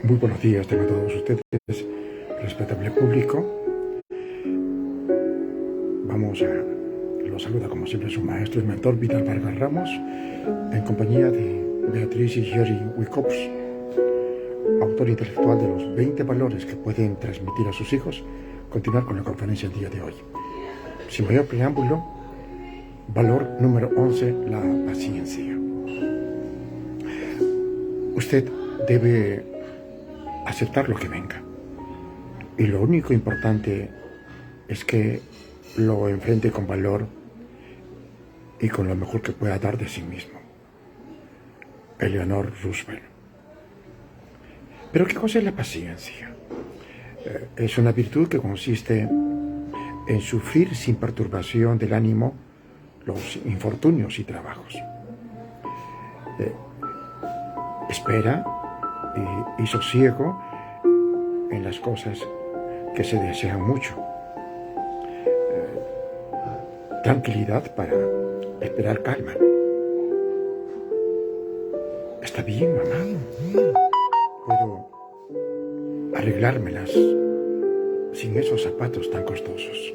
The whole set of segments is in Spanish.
Muy buenos días tengo a todos ustedes, respetable público. Los saluda como siempre su maestro y mentor Vital Vargas Ramos, en compañía de Beatriz y Jerry Wyckoff, autor intelectual de los 20 valores que pueden transmitir a sus hijos. Continuar con la conferencia el día de hoy. Sin mayor preámbulo, valor número 11, la paciencia. Usted debe aceptar lo que venga. Y lo único importante es que lo enfrente con valor y con lo mejor que pueda dar de sí mismo. Eleanor Roosevelt. Pero ¿qué cosa es la paciencia? Es una virtud que consiste en sufrir sin perturbación del ánimo los infortunios y trabajos. Espera y sosiego en las cosas que se desean mucho. Tranquilidad para esperar calma. Está bien, mamá. Puedo arreglármelas sin esos zapatos tan costosos.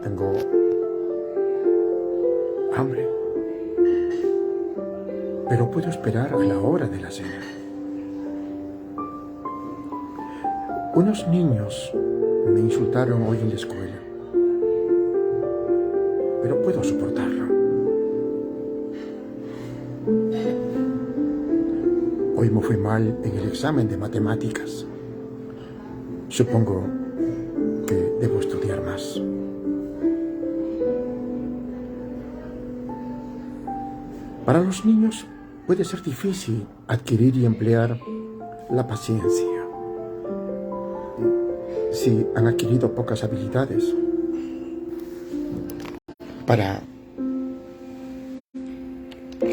Tengo hambre, pero puedo esperar a la hora de la cena. Unos niños me insultaron hoy en la escuela, pero puedo soportarlo. Hoy me fue mal en el examen de matemáticas. Supongo que debo estudiar más. Para los niños puede ser difícil adquirir y emplear la paciencia si han adquirido pocas habilidades.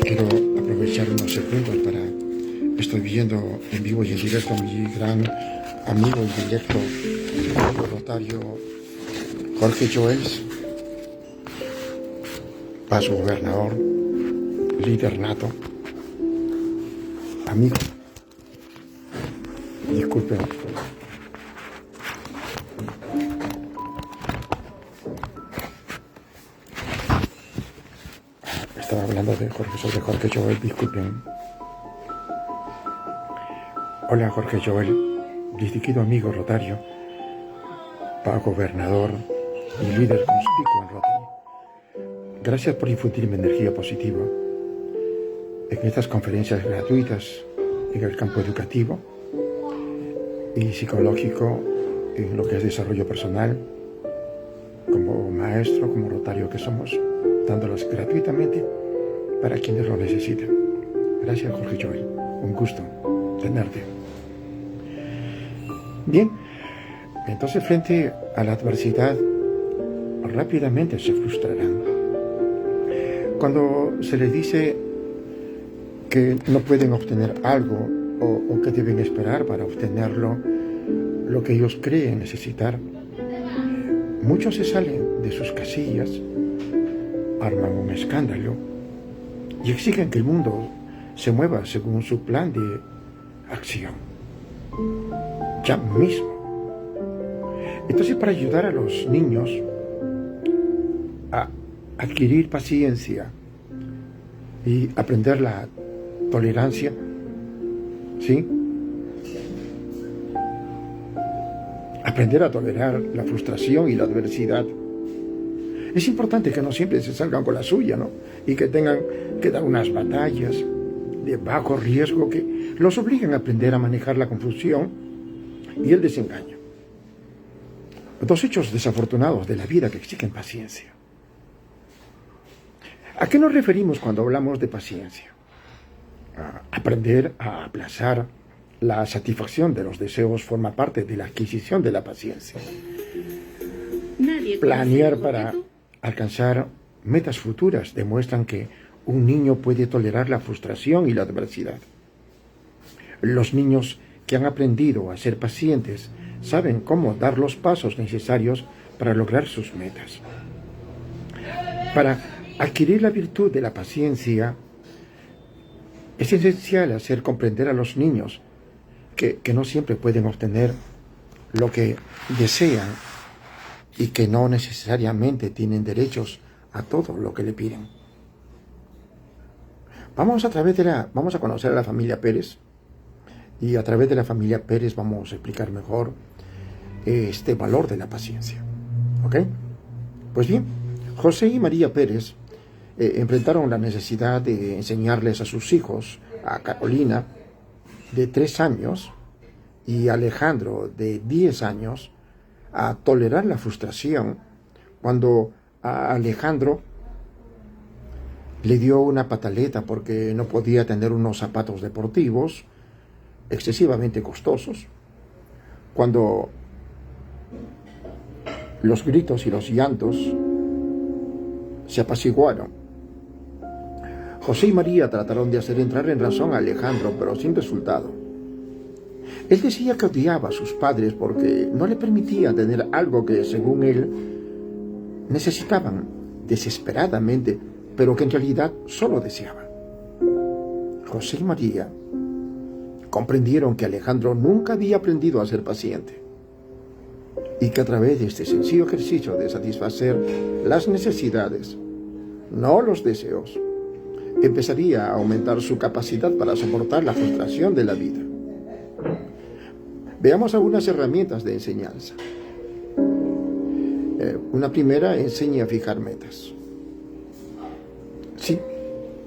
Quiero aprovechar unos segundos para... Estoy viendo en vivo y en directo a mi gran amigo y directo, Rotario Jorge Joels, paz gobernador, líder nato, amigo. Disculpen. Estaba hablando sobre Jorge Joel, disculpen. Hola Jorge Joel, distinguido amigo Rotario, paz gobernador y líder conspicuo en Rotary. Gracias por infundirme energía positiva en estas conferencias gratuitas en el campo educativo y psicológico, en lo que es desarrollo personal, como maestro, como Rotario que somos, dándolas gratuitamente para quienes lo necesiten. Gracias Jorge Joel, un gusto tenerte. Bien, entonces frente a la adversidad rápidamente se frustrarán. Cuando se les dice que no pueden obtener algo o que deben esperar para obtenerlo, lo que ellos creen necesitar, muchos se salen de sus casillas, arman un escándalo y exigen que el mundo se mueva según su plan de acción, ya mismo. Entonces, para ayudar a los niños a adquirir paciencia y aprender la tolerancia, ¿sí? Aprender a tolerar la frustración y la adversidad. Es importante que no siempre se salgan con la suya, ¿no? Y que tengan que dar unas batallas de bajo riesgo que los obliguen a aprender a manejar la confusión y el desengaño. Dos hechos desafortunados de la vida que exigen paciencia. ¿A qué nos referimos cuando hablamos de paciencia? Aprender a aplazar la satisfacción de los deseos forma parte de la adquisición de la paciencia. Planear para alcanzar metas futuras demuestran que un niño puede tolerar la frustración y la adversidad. Los niños que han aprendido a ser pacientes saben cómo dar los pasos necesarios para lograr sus metas. Para adquirir la virtud de la paciencia, Es esencial hacer comprender a los niños que no siempre pueden obtener lo que desean y que no necesariamente tienen derechos a todo lo que le piden. Vamos a conocer a la familia Pérez, y a través de la familia Pérez vamos a explicar mejor este valor de la paciencia. ¿Ok? Pues bien, José y María Pérez enfrentaron la necesidad de enseñarles a sus hijos, a Carolina, de 3 años, y a Alejandro, de 10 años, a tolerar la frustración cuando a Alejandro le dio una pataleta porque no podía tener unos zapatos deportivos excesivamente costosos, cuando los gritos y los llantos se apaciguaron. José y María trataron de hacer entrar en razón a Alejandro, pero sin resultado. Él decía que odiaba a sus padres porque no le permitían tener algo que, según él, necesitaban desesperadamente, pero que en realidad solo deseaban. José y María comprendieron que Alejandro nunca había aprendido a ser paciente y que a través de este sencillo ejercicio de satisfacer las necesidades, no los deseos, empezaría a aumentar su capacidad para soportar la frustración de la vida. Veamos algunas herramientas de enseñanza. Una primera, enseña a fijar metas. Sí,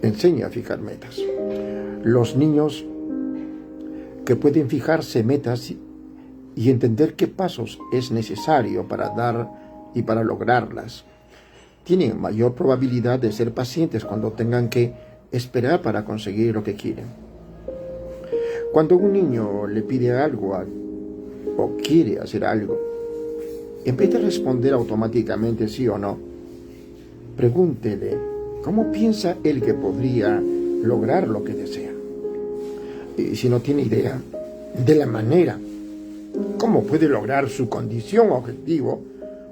enseña a fijar metas. Los niños que pueden fijarse metas y entender qué pasos es necesario para dar y para lograrlas, tienen mayor probabilidad de ser pacientes cuando tengan que esperar para conseguir lo que quieren. Cuando un niño le pide algo o quiere hacer algo, en vez de responder automáticamente sí o no, pregúntele cómo piensa él que podría lograr lo que desea. Y si no tiene idea de la manera cómo puede lograr su condición objetivo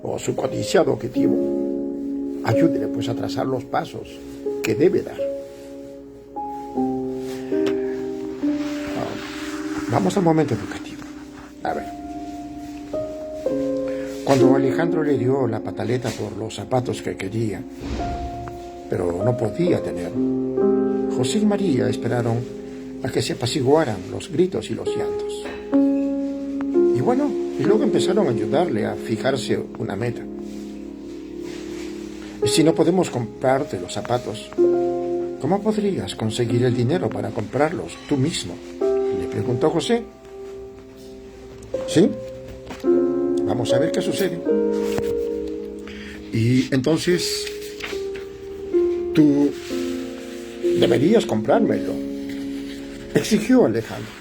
o su codiciado objetivo, ayúdele pues a trazar los pasos que debe dar. Vamos al momento educativo. A ver. Cuando Alejandro le dio la pataleta por los zapatos que quería, pero no podía tener, José y María esperaron a que se apaciguaran los gritos y los llantos. Y luego empezaron a ayudarle a fijarse una meta. Si no podemos comprarte los zapatos, ¿cómo podrías conseguir el dinero para comprarlos tú mismo?, le preguntó José. ¿Sí? Vamos a ver qué sucede. Y entonces, tú deberías comprármelo, exigió Alejandro.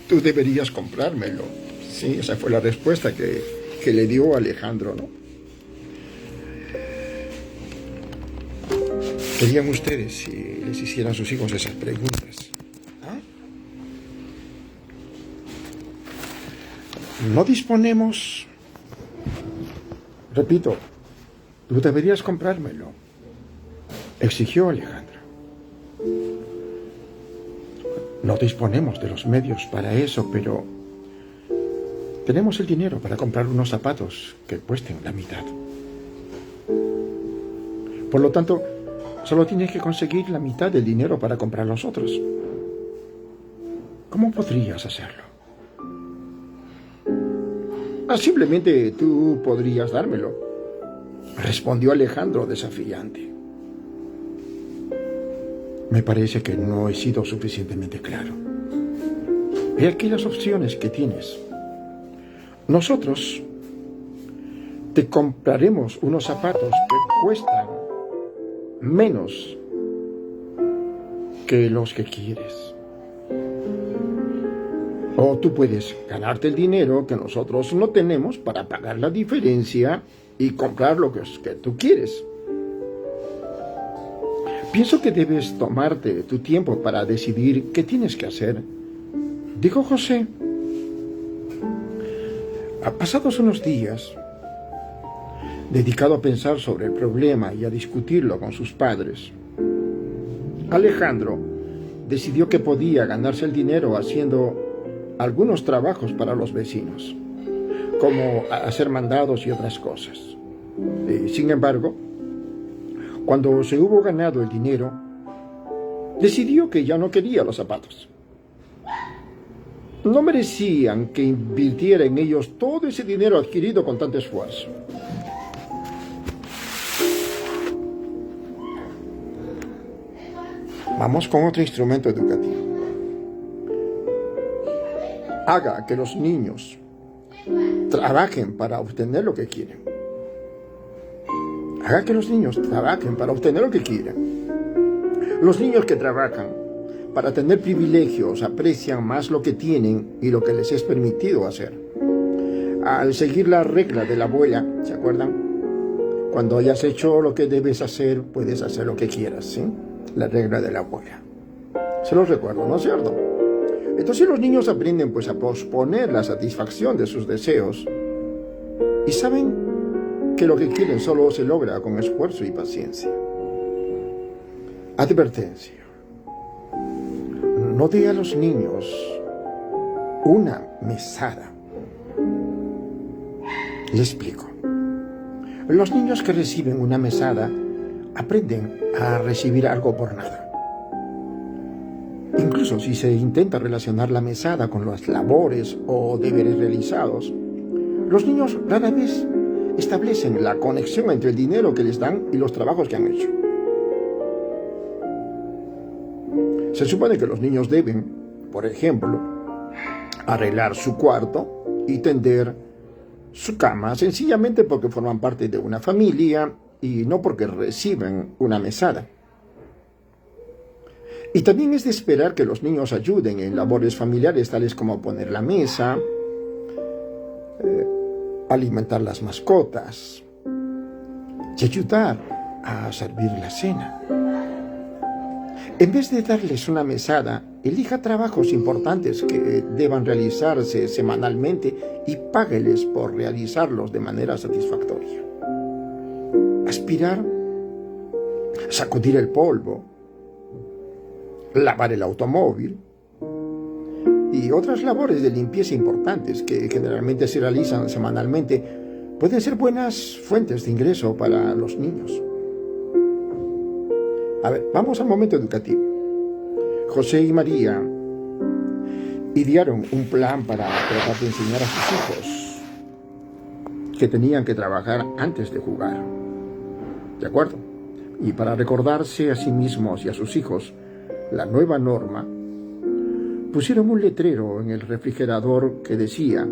Tú deberías comprármelo. Sí, esa fue la respuesta que le dio Alejandro, ¿no? ¿Querían ustedes si les hicieran a sus hijos esas preguntas? ¿Ah? No disponemos. Repito, tú deberías comprármelo, exigió Alejandro. No disponemos de los medios para eso, pero tenemos el dinero para comprar unos zapatos que cuesten la mitad. Por lo tanto, solo tienes que conseguir la mitad del dinero para comprar los otros. ¿Cómo podrías hacerlo? Simplemente tú podrías dármelo, respondió Alejandro desafiante. Me parece que no he sido suficientemente claro. He aquí las opciones que tienes. Nosotros te compraremos unos zapatos que cuestan menos que los que quieres. O tú puedes ganarte el dinero que nosotros no tenemos para pagar la diferencia y comprar lo que tú quieres. Pienso que debes tomarte tu tiempo para decidir qué tienes que hacer, dijo José. Pasados unos días, dedicado a pensar sobre el problema y a discutirlo con sus padres, Alejandro decidió que podía ganarse el dinero haciendo algunos trabajos para los vecinos, como hacer mandados y otras cosas. Sin embargo, cuando se hubo ganado el dinero, decidió que ya no quería los zapatos. No merecían que invirtiera en ellos todo ese dinero adquirido con tanto esfuerzo. Vamos con otro instrumento educativo. Haga que los niños trabajen para obtener lo que quieren. Haga que los niños trabajen para obtener lo que quieren. Los niños que trabajan para tener privilegios aprecian más lo que tienen y lo que les es permitido hacer. Al seguir la regla de la abuela, ¿se acuerdan? Cuando hayas hecho lo que debes hacer, puedes hacer lo que quieras, ¿sí? La regla de la abuela. Se los recuerdo, ¿no es cierto? Entonces los niños aprenden pues a posponer la satisfacción de sus deseos y saben que lo que quieren solo se logra con esfuerzo y paciencia. Advertencia. No dé a los niños una mesada. Les explico. Los niños que reciben una mesada aprenden a recibir algo por nada. Incluso si se intenta relacionar la mesada con las labores o deberes realizados, los niños rara vez establecen la conexión entre el dinero que les dan y los trabajos que han hecho. Se supone que los niños deben, por ejemplo, arreglar su cuarto y tender su cama sencillamente porque forman parte de una familia y no porque reciben una mesada. Y también es de esperar que los niños ayuden en labores familiares tales como poner la mesa, alimentar las mascotas y ayudar a servir la cena. En vez de darles una mesada, elija trabajos importantes que deban realizarse semanalmente y págueles por realizarlos de manera satisfactoria. Aspirar, sacudir el polvo, lavar el automóvil y otras labores de limpieza importantes que generalmente se realizan semanalmente pueden ser buenas fuentes de ingreso para los niños. A ver, vamos al momento educativo. José y María idearon un plan para tratar de enseñar a sus hijos que tenían que trabajar antes de jugar. ¿De acuerdo? Y para recordarse a sí mismos y a sus hijos la nueva norma, pusieron un letrero en el refrigerador que decía: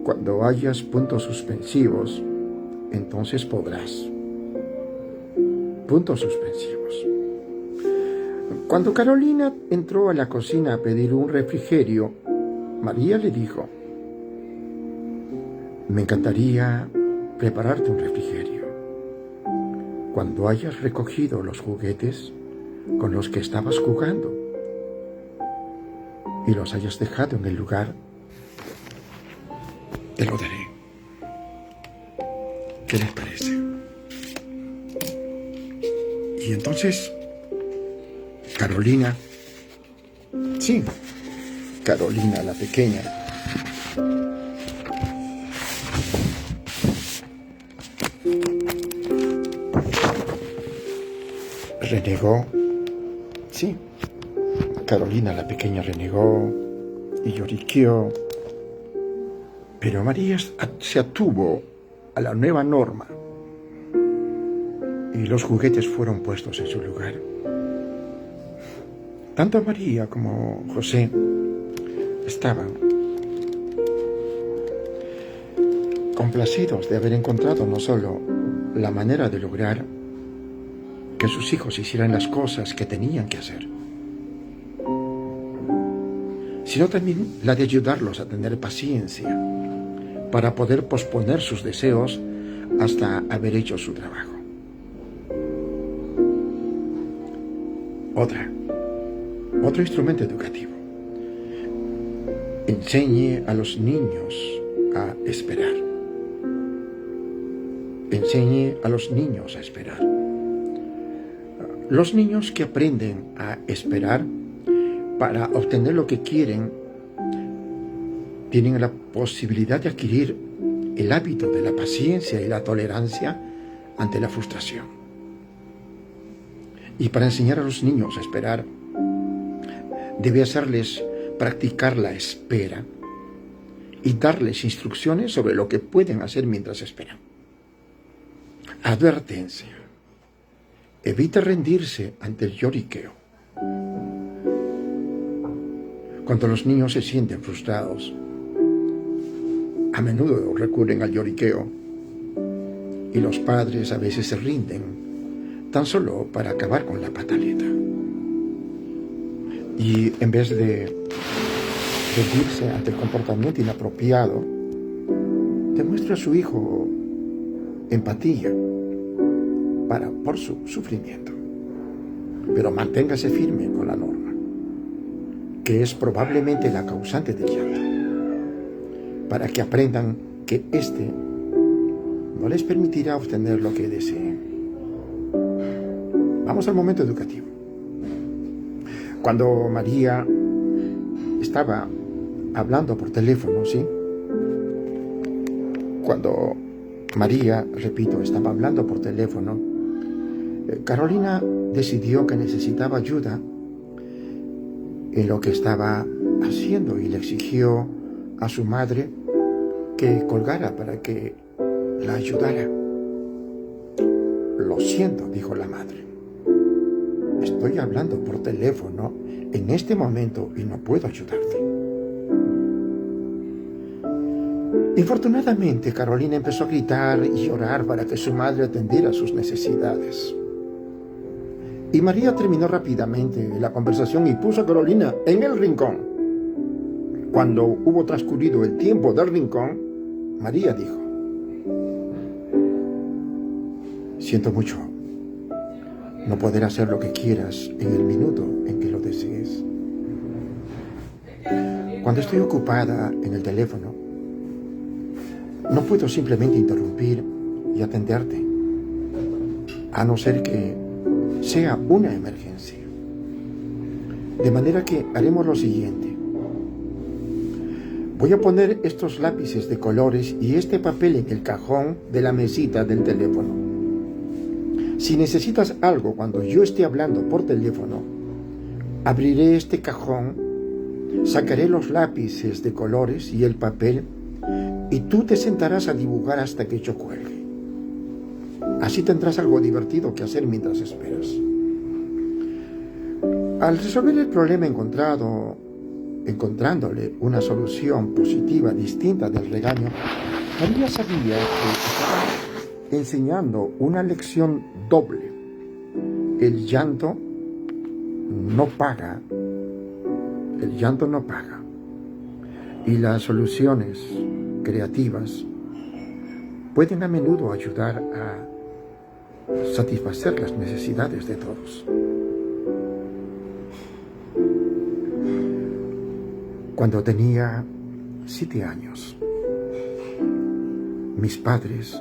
cuando hayas puntos suspensivos, entonces podrás. Puntos suspensivos. Cuando Carolina entró a la cocina a pedir un refrigerio, María le dijo: me encantaría prepararte un refrigerio cuando hayas recogido los juguetes con los que estabas jugando y los hayas dejado en el lugar, te lo daré. ¿Qué les parece? Y entonces, Carolina la pequeña, renegó. Sí, Carolina la pequeña renegó y lloriqueó, pero María se atuvo a la nueva norma y los juguetes fueron puestos en su lugar. Tanto María como José estaban complacidos de haber encontrado no solo la manera de lograr que sus hijos hicieran las cosas que tenían que hacer, sino también la de ayudarlos a tener paciencia para poder posponer sus deseos hasta haber hecho su trabajo. Otro instrumento educativo. Enseñe a los niños a esperar. Enseñe a los niños a esperar. Los niños que aprenden a esperar para obtener lo que quieren tienen la posibilidad de adquirir el hábito de la paciencia y la tolerancia ante la frustración. Y para enseñar a los niños a esperar, debe hacerles practicar la espera y darles instrucciones sobre lo que pueden hacer mientras esperan. Advertencia: evita rendirse ante el lloriqueo. Cuando los niños se sienten frustrados, a menudo recurren al lloriqueo y los padres a veces se rinden tan solo para acabar con la pataleta. Y en vez de rendirse ante el comportamiento inapropiado, demuestra a su hijo empatía por su sufrimiento, pero manténgase firme con la norma, que es probablemente la causante del llanto, para que aprendan que éste no les permitirá obtener lo que deseen. Vamos al momento educativo. Cuando María estaba hablando por teléfono, ¿sí? Cuando María, repito, estaba hablando por teléfono, Carolina decidió que necesitaba ayuda en lo que estaba haciendo y le exigió a su madre que colgara para que la ayudara. Lo siento, dijo la madre. Estoy hablando por teléfono en este momento y no puedo ayudarte. Infortunadamente, Carolina empezó a gritar y llorar para que su madre atendiera sus necesidades. Y María terminó rápidamente la conversación y puso a Carolina en el rincón. Cuando hubo transcurrido el tiempo del rincón, María dijo: siento mucho no poder hacer lo que quieras en el minuto en que lo desees. Cuando estoy ocupada en el teléfono, no puedo simplemente interrumpir y atenderte, a no ser que sea una emergencia. De manera que haremos lo siguiente. Voy a poner estos lápices de colores y este papel en el cajón de la mesita del teléfono. Si necesitas algo cuando yo esté hablando por teléfono, abriré este cajón, sacaré los lápices de colores y el papel y tú te sentarás a dibujar hasta que yo cuelgue. Así tendrás algo divertido que hacer mientras esperas. Al resolver el problema encontrándole una solución positiva distinta del regaño, María sabía que estaba enseñando una lección doble. El llanto no paga. El llanto no paga. Y las soluciones creativas pueden a menudo ayudar a satisfacer las necesidades de todos. Cuando tenía 7 años, mis padres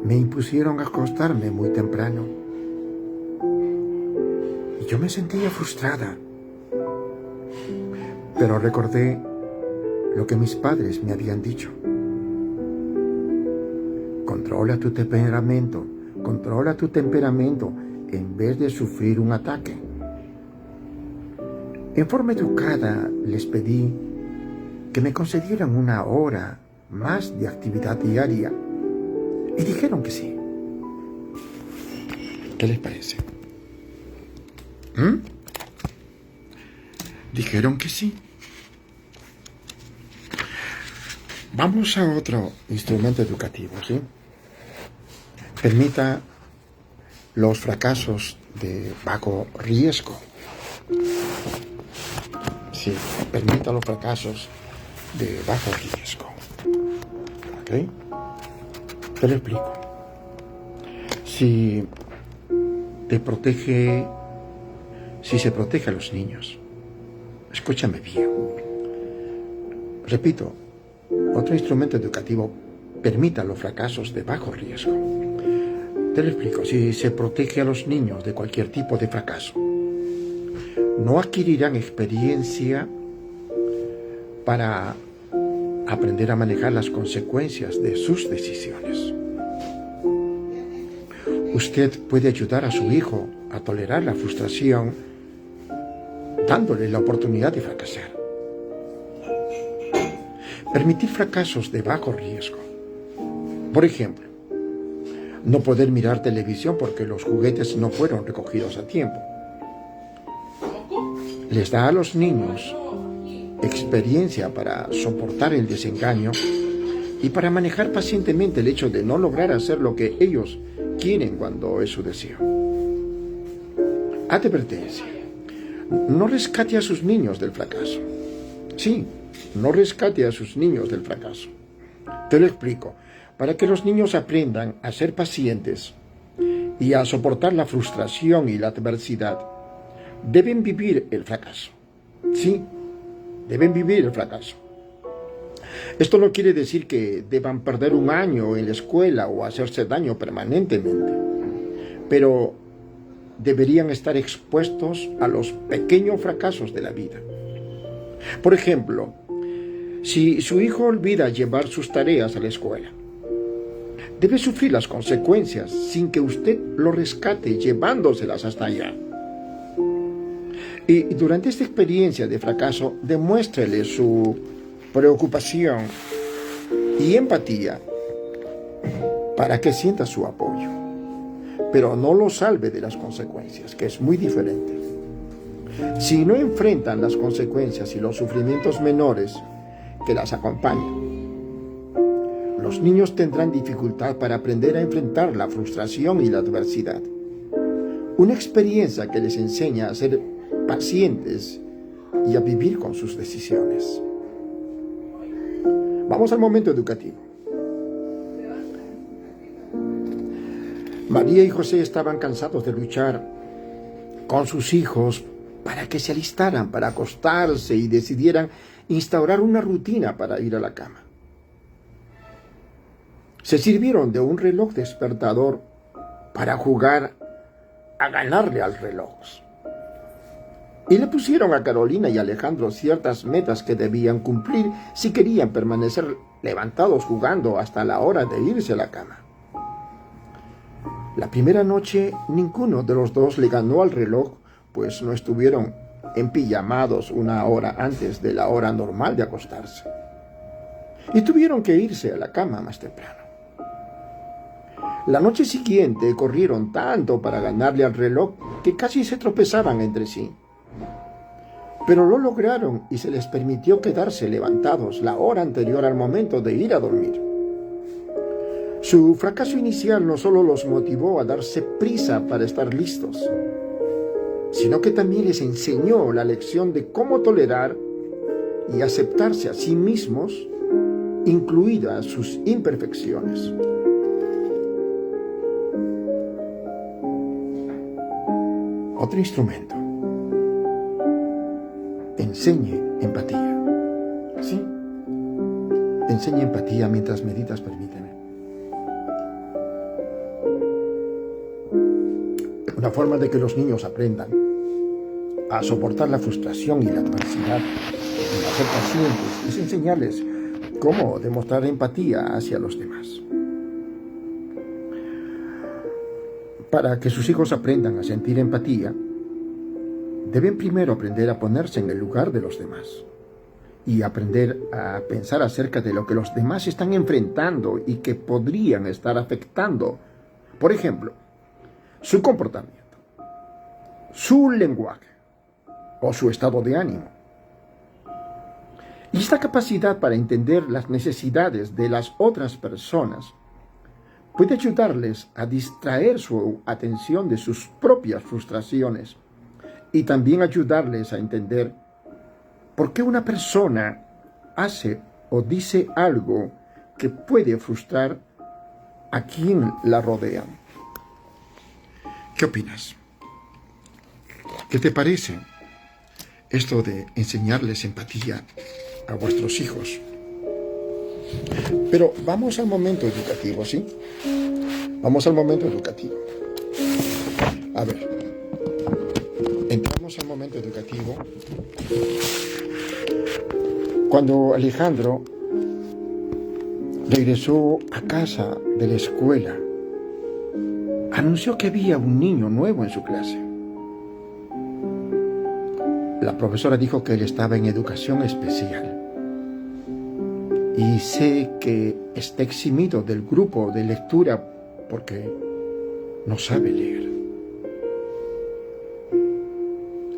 me impusieron a acostarme muy temprano y yo me sentía frustrada, pero recordé lo que mis padres me habían dicho. Controla tu temperamento en vez de sufrir un ataque. En forma educada les pedí que me concedieran 1 hora más de actividad diaria y dijeron que sí. ¿Qué les parece? Dijeron que sí. Vamos a otro instrumento educativo, ¿sí? Permita los fracasos de bajo riesgo. Sí, permita los fracasos de bajo riesgo. ¿Ok? Te lo explico. Si se protege a los niños, escúchame bien. Repito, otro instrumento educativo permita los fracasos de bajo riesgo. Te lo explico. Si se protege a los niños de cualquier tipo de fracaso, no adquirirán experiencia para aprender a manejar las consecuencias de sus decisiones. Usted puede ayudar a su hijo a tolerar la frustración dándole la oportunidad de fracasar. Permitir fracasos de bajo riesgo. Por ejemplo, no poder mirar televisión porque los juguetes no fueron recogidos a tiempo. Les da a los niños experiencia para soportar el desengaño y para manejar pacientemente el hecho de no lograr hacer lo que ellos quieren cuando es su deseo. Advertencia. No rescate a sus niños del fracaso. Sí, no rescate a sus niños del fracaso. Te lo explico. Para que los niños aprendan a ser pacientes y a soportar la frustración y la adversidad, deben vivir el fracaso. Sí, deben vivir el fracaso. Esto no quiere decir que deban perder un año en la escuela o hacerse daño permanentemente, pero deberían estar expuestos a los pequeños fracasos de la vida. Por ejemplo, si su hijo olvida llevar sus tareas a la escuela, debe sufrir las consecuencias sin que usted lo rescate llevándoselas hasta allá. Y durante esta experiencia de fracaso, demuéstrele su preocupación y empatía para que sienta su apoyo, pero no lo salve de las consecuencias, que es muy diferente. Si no enfrentan las consecuencias y los sufrimientos menores que las acompañan, los niños tendrán dificultad para aprender a enfrentar la frustración y la adversidad. Una experiencia que les enseña a ser pacientes y a vivir con sus decisiones. Vamos al momento educativo. María y José estaban cansados de luchar con sus hijos para que se alistaran para acostarse y decidieran instaurar una rutina para ir a la cama. Se sirvieron de un reloj despertador para jugar a ganarle al reloj. Y le pusieron a Carolina y Alejandro ciertas metas que debían cumplir si querían permanecer levantados jugando hasta la hora de irse a la cama. La primera noche ninguno de los dos le ganó al reloj, pues no estuvieron empijamados una hora antes de la hora normal de acostarse. Y tuvieron que irse a la cama más temprano. La noche siguiente corrieron tanto para ganarle al reloj que casi se tropezaban entre sí. Pero lo lograron y se les permitió quedarse levantados la hora anterior al momento de ir a dormir. Su fracaso inicial no solo los motivó a darse prisa para estar listos, sino que también les enseñó la lección de cómo tolerar y aceptarse a sí mismos, incluidas sus imperfecciones. Otro instrumento. Enseñe empatía. Sí. Enseñe empatía mientras meditas, permíteme. Una forma de que los niños aprendan a soportar la frustración y la adversidad y a ser pacientes es enseñarles cómo demostrar empatía hacia los demás. Para que sus hijos aprendan a sentir empatía, deben primero aprender a ponerse en el lugar de los demás y aprender a pensar acerca de lo que los demás están enfrentando y que podrían estar afectando. Por ejemplo, su comportamiento, su lenguaje o su estado de ánimo. Y esta capacidad para entender las necesidades de las otras personas puede ayudarles a distraer su atención de sus propias frustraciones y también ayudarles a entender por qué una persona hace o dice algo que puede frustrar a quien la rodea. ¿Qué opinas? ¿Qué te parece esto de enseñarles empatía a vuestros hijos? Pero vamos al momento educativo, ¿sí? Vamos al momento educativo. A ver, entramos al momento educativo cuando Alejandro regresó a casa de la escuela. Anunció que había un niño nuevo en su clase. La profesora dijo que él estaba en educación especial. Y sé que está eximido del grupo de lectura porque no sabe leer.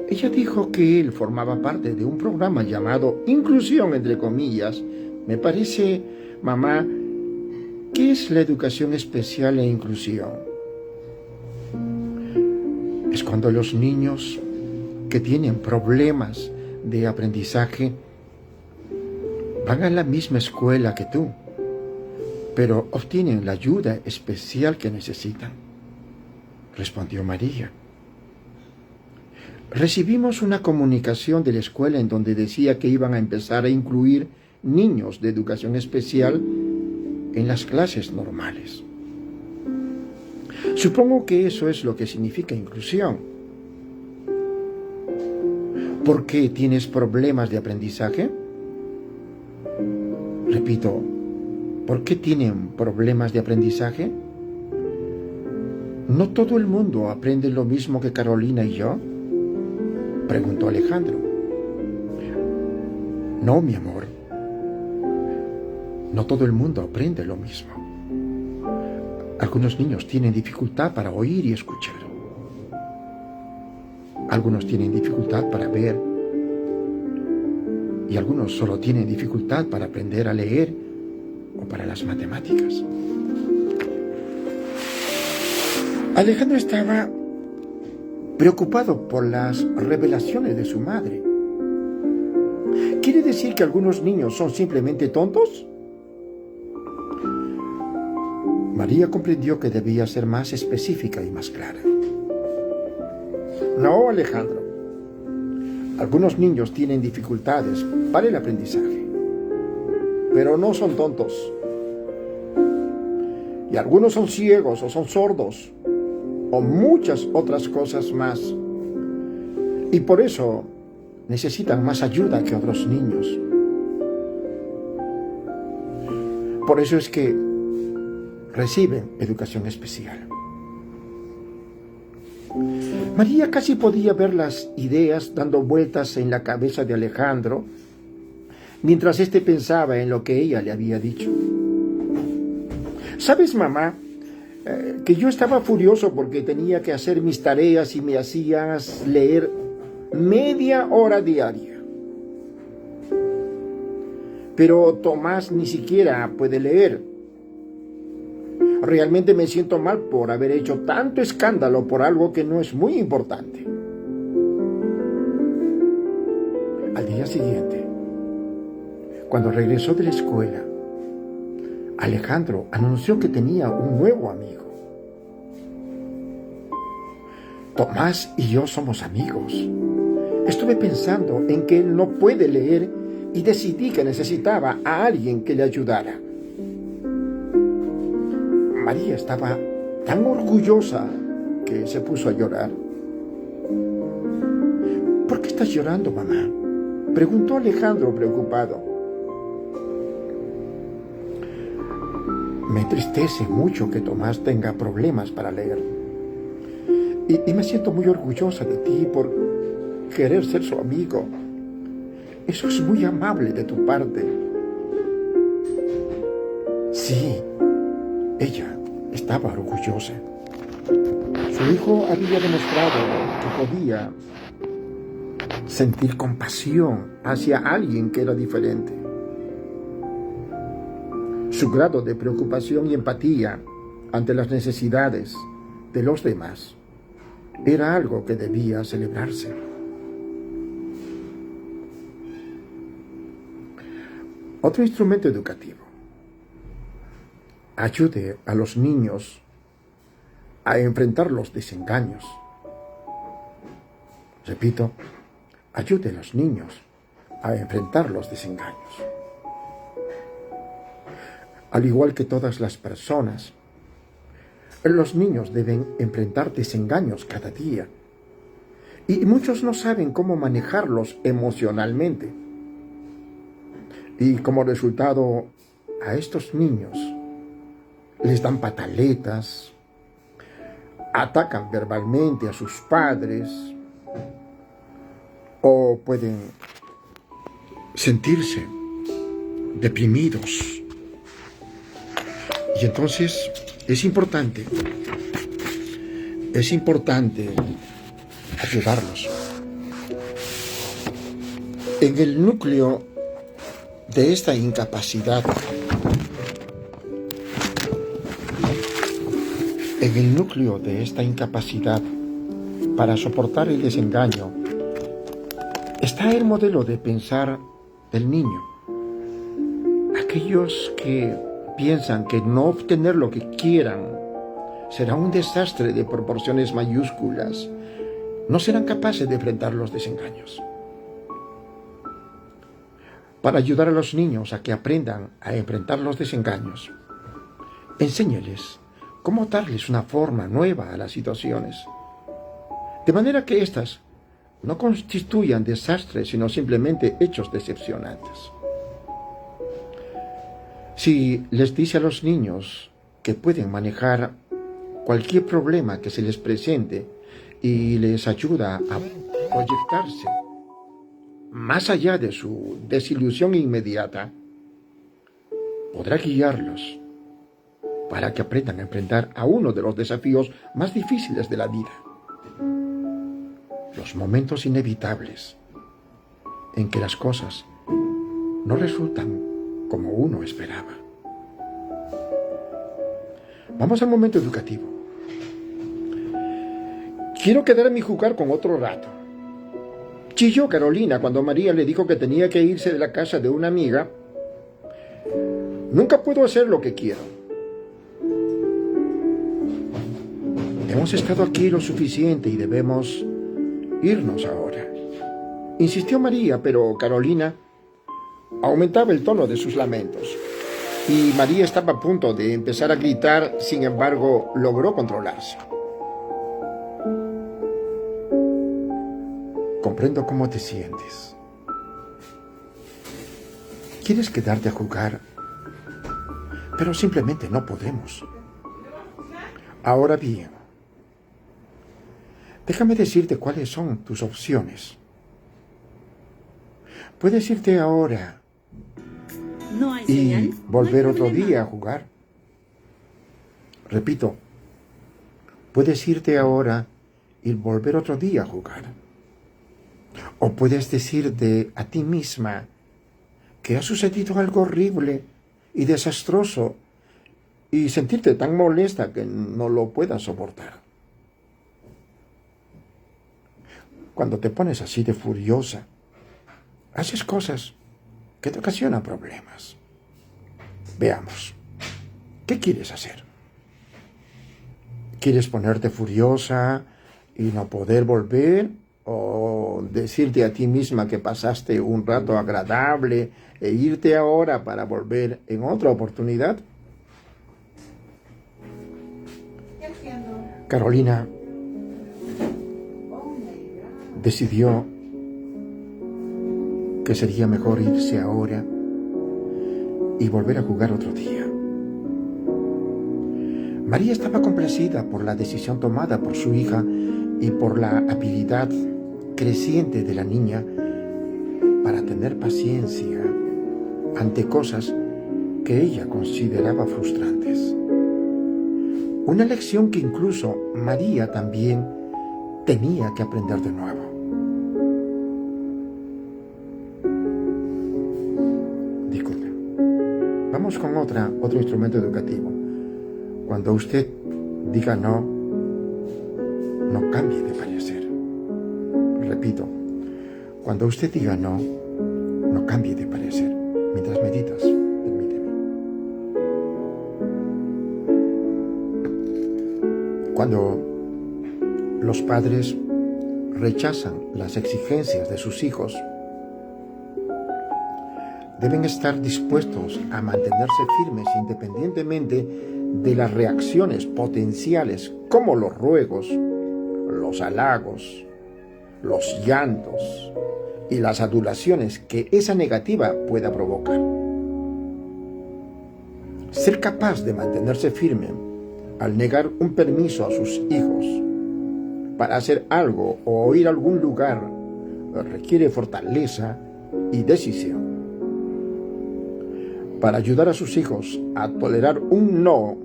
Ella dijo que él formaba parte de un programa llamado Inclusión, entre comillas. Me parece, mamá, ¿qué es la educación especial e inclusión? Es cuando los niños que tienen problemas de aprendizaje van a la misma escuela que tú, pero obtienen la ayuda especial que necesitan, respondió María. Recibimos una comunicación de la escuela en donde decía que iban a empezar a incluir niños de educación especial en las clases normales. Supongo que eso es lo que significa inclusión. ¿Por qué tienes problemas de aprendizaje? Repito, ¿por qué tienen problemas de aprendizaje? ¿No todo el mundo aprende lo mismo que Carolina y yo?, preguntó Alejandro. No, mi amor. No todo el mundo aprende lo mismo. Algunos niños tienen dificultad para oír y escuchar. Algunos tienen dificultad para ver. Y algunos solo tienen dificultad para aprender a leer o para las matemáticas. Alejandro estaba preocupado por las revelaciones de su madre. ¿Quiere decir que algunos niños son simplemente tontos? María comprendió que debía ser más específica y más clara. No, Alejandro. Algunos niños tienen dificultades para el aprendizaje, pero no son tontos. Y algunos son ciegos o son sordos, o muchas otras cosas más. Y por eso necesitan más ayuda que otros niños. Por eso es que reciben educación especial. María casi podía ver las ideas dando vueltas en la cabeza de Alejandro mientras éste pensaba en lo que ella le había dicho. ¿Sabes, mamá? Que yo estaba furioso porque tenía que hacer mis tareas y me hacías leer media hora diaria. Pero Tomás ni siquiera puede leer. Realmente me siento mal por haber hecho tanto escándalo por algo que no es muy importante. Al día siguiente, cuando regresó de la escuela, Alejandro anunció que tenía un nuevo amigo. Tomás y yo somos amigos. Estuve pensando en que él no puede leer y decidí que necesitaba a alguien que le ayudara. María estaba tan orgullosa que se puso a llorar. ¿Por qué estás llorando, mamá?, preguntó Alejandro preocupado. Me entristece mucho que Tomás tenga problemas para leer. Y me siento muy orgullosa de ti por querer ser su amigo. Eso es muy amable de tu parte. Sí, ella estaba orgullosa. Su hijo había demostrado que podía sentir compasión hacia alguien que era diferente. Su grado de preocupación y empatía ante las necesidades de los demás era algo que debía celebrarse. Otro instrumento educativo. Ayude a los niños a enfrentar los desengaños. Repito, ayude a los niños a enfrentar los desengaños. Al igual que todas las personas, Los niños deben enfrentar desengaños cada día y muchos no saben cómo manejarlos emocionalmente. Y como resultado, a estos niños les dan pataletas, atacan verbalmente a sus padres o pueden sentirse deprimidos. Y entonces es importante ayudarlos. En el núcleo de esta incapacidad, para soportar el desengaño, está el modelo de pensar del niño. Aquellos que piensan que no obtener lo que quieran será un desastre de proporciones mayúsculas, no serán capaces de enfrentar los desengaños. Para ayudar a los niños a que aprendan a enfrentar los desengaños, enséñeles cómo darles una forma nueva a las situaciones, de manera que éstas no constituyan desastres, sino simplemente hechos decepcionantes. Si les dice a los niños que pueden manejar cualquier problema que se les presente y les ayuda a proyectarse más allá de su desilusión inmediata, podrá guiarlos para que aprendan a enfrentar a uno de los desafíos más difíciles de la vida, los momentos inevitables en que las cosas no resultan como uno esperaba. Vamos al momento educativo. Quiero quedarme y jugar con otro rato. Chilló Carolina cuando María le dijo que tenía que irse de la casa de una amiga. Nunca puedo hacer lo que quiero. Hemos estado aquí lo suficiente y debemos irnos ahora, insistió María, pero Carolina aumentaba el tono de sus lamentos y María estaba a punto de empezar a gritar. Sin embargo, logró controlarse. Comprendo cómo te sientes. Quieres quedarte a jugar, pero simplemente no podemos. Ahora bien, déjame decirte cuáles son tus opciones. Puedes irte ahora y volver otro día a jugar. Repito, puedes irte ahora y volver otro día a jugar. O puedes decirte a ti misma que ha sucedido algo horrible y desastroso y sentirte tan molesta que no lo puedas soportar. Cuando te pones así de furiosa, haces cosas que te ocasionan problemas. Veamos, ¿qué quieres hacer? ¿Quieres ponerte furiosa y no poder volver? ¿O decirte a ti misma que pasaste un rato agradable e irte ahora para volver en otra oportunidad? Carolina decidió que sería mejor irse ahora y volver a jugar otro día. María estaba complacida por la decisión tomada por su hija y por la habilidad creciente de la niña para tener paciencia ante cosas que ella consideraba frustrantes. Una lección que incluso María también tenía que aprender de nuevo. Disculpe. Vamos con otro instrumento educativo. Cuando usted diga no, no cambie de parecer. Repito, cuando usted diga no, no cambie de parecer. Mientras meditas, permíteme. Cuando los padres rechazan las exigencias de sus hijos, deben estar dispuestos a mantenerse firmes independientemente de las reacciones potenciales como los ruegos, los halagos, los llantos y las adulaciones que esa negativa pueda provocar. Ser capaz de mantenerse firme al negar un permiso a sus hijos para hacer algo o ir a algún lugar requiere fortaleza y decisión. Para ayudar a sus hijos a tolerar un no,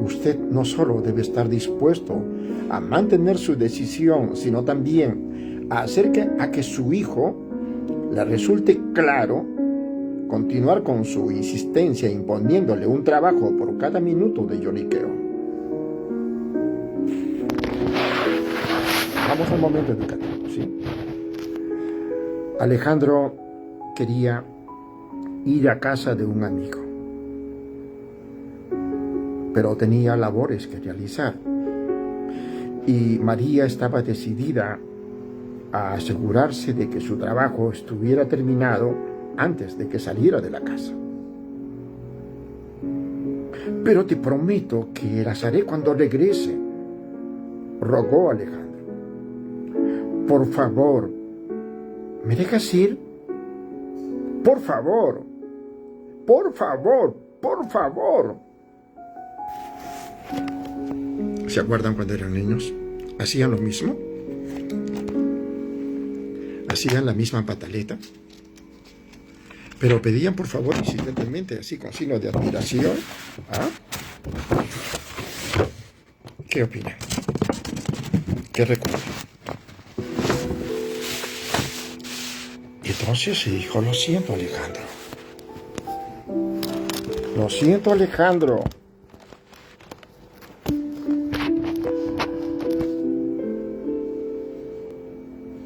usted no solo debe estar dispuesto a mantener su decisión, sino también a hacer a que su hijo le resulte claro continuar con su insistencia imponiéndole un trabajo por cada minuto de lloriqueo. Vamos al momento educativo, ¿sí? Alejandro quería ir a casa de un amigo, pero tenía labores que realizar. Y María estaba decidida a asegurarse de que su trabajo estuviera terminado antes de que saliera de la casa. Pero te prometo que las haré cuando regrese, rogó Alejandro. Por favor, ¿me dejas ir? Por favor, por favor, por favor. ¿Se acuerdan cuando eran niños? ¿Hacían lo mismo? ¿Hacían la misma pataleta? Pero pedían por favor insistentemente, así con signo de admiración. ¿Ah? ¿Qué opinan? ¿Qué recuerdan? Y entonces dijo, lo siento, Alejandro. Lo siento, Alejandro.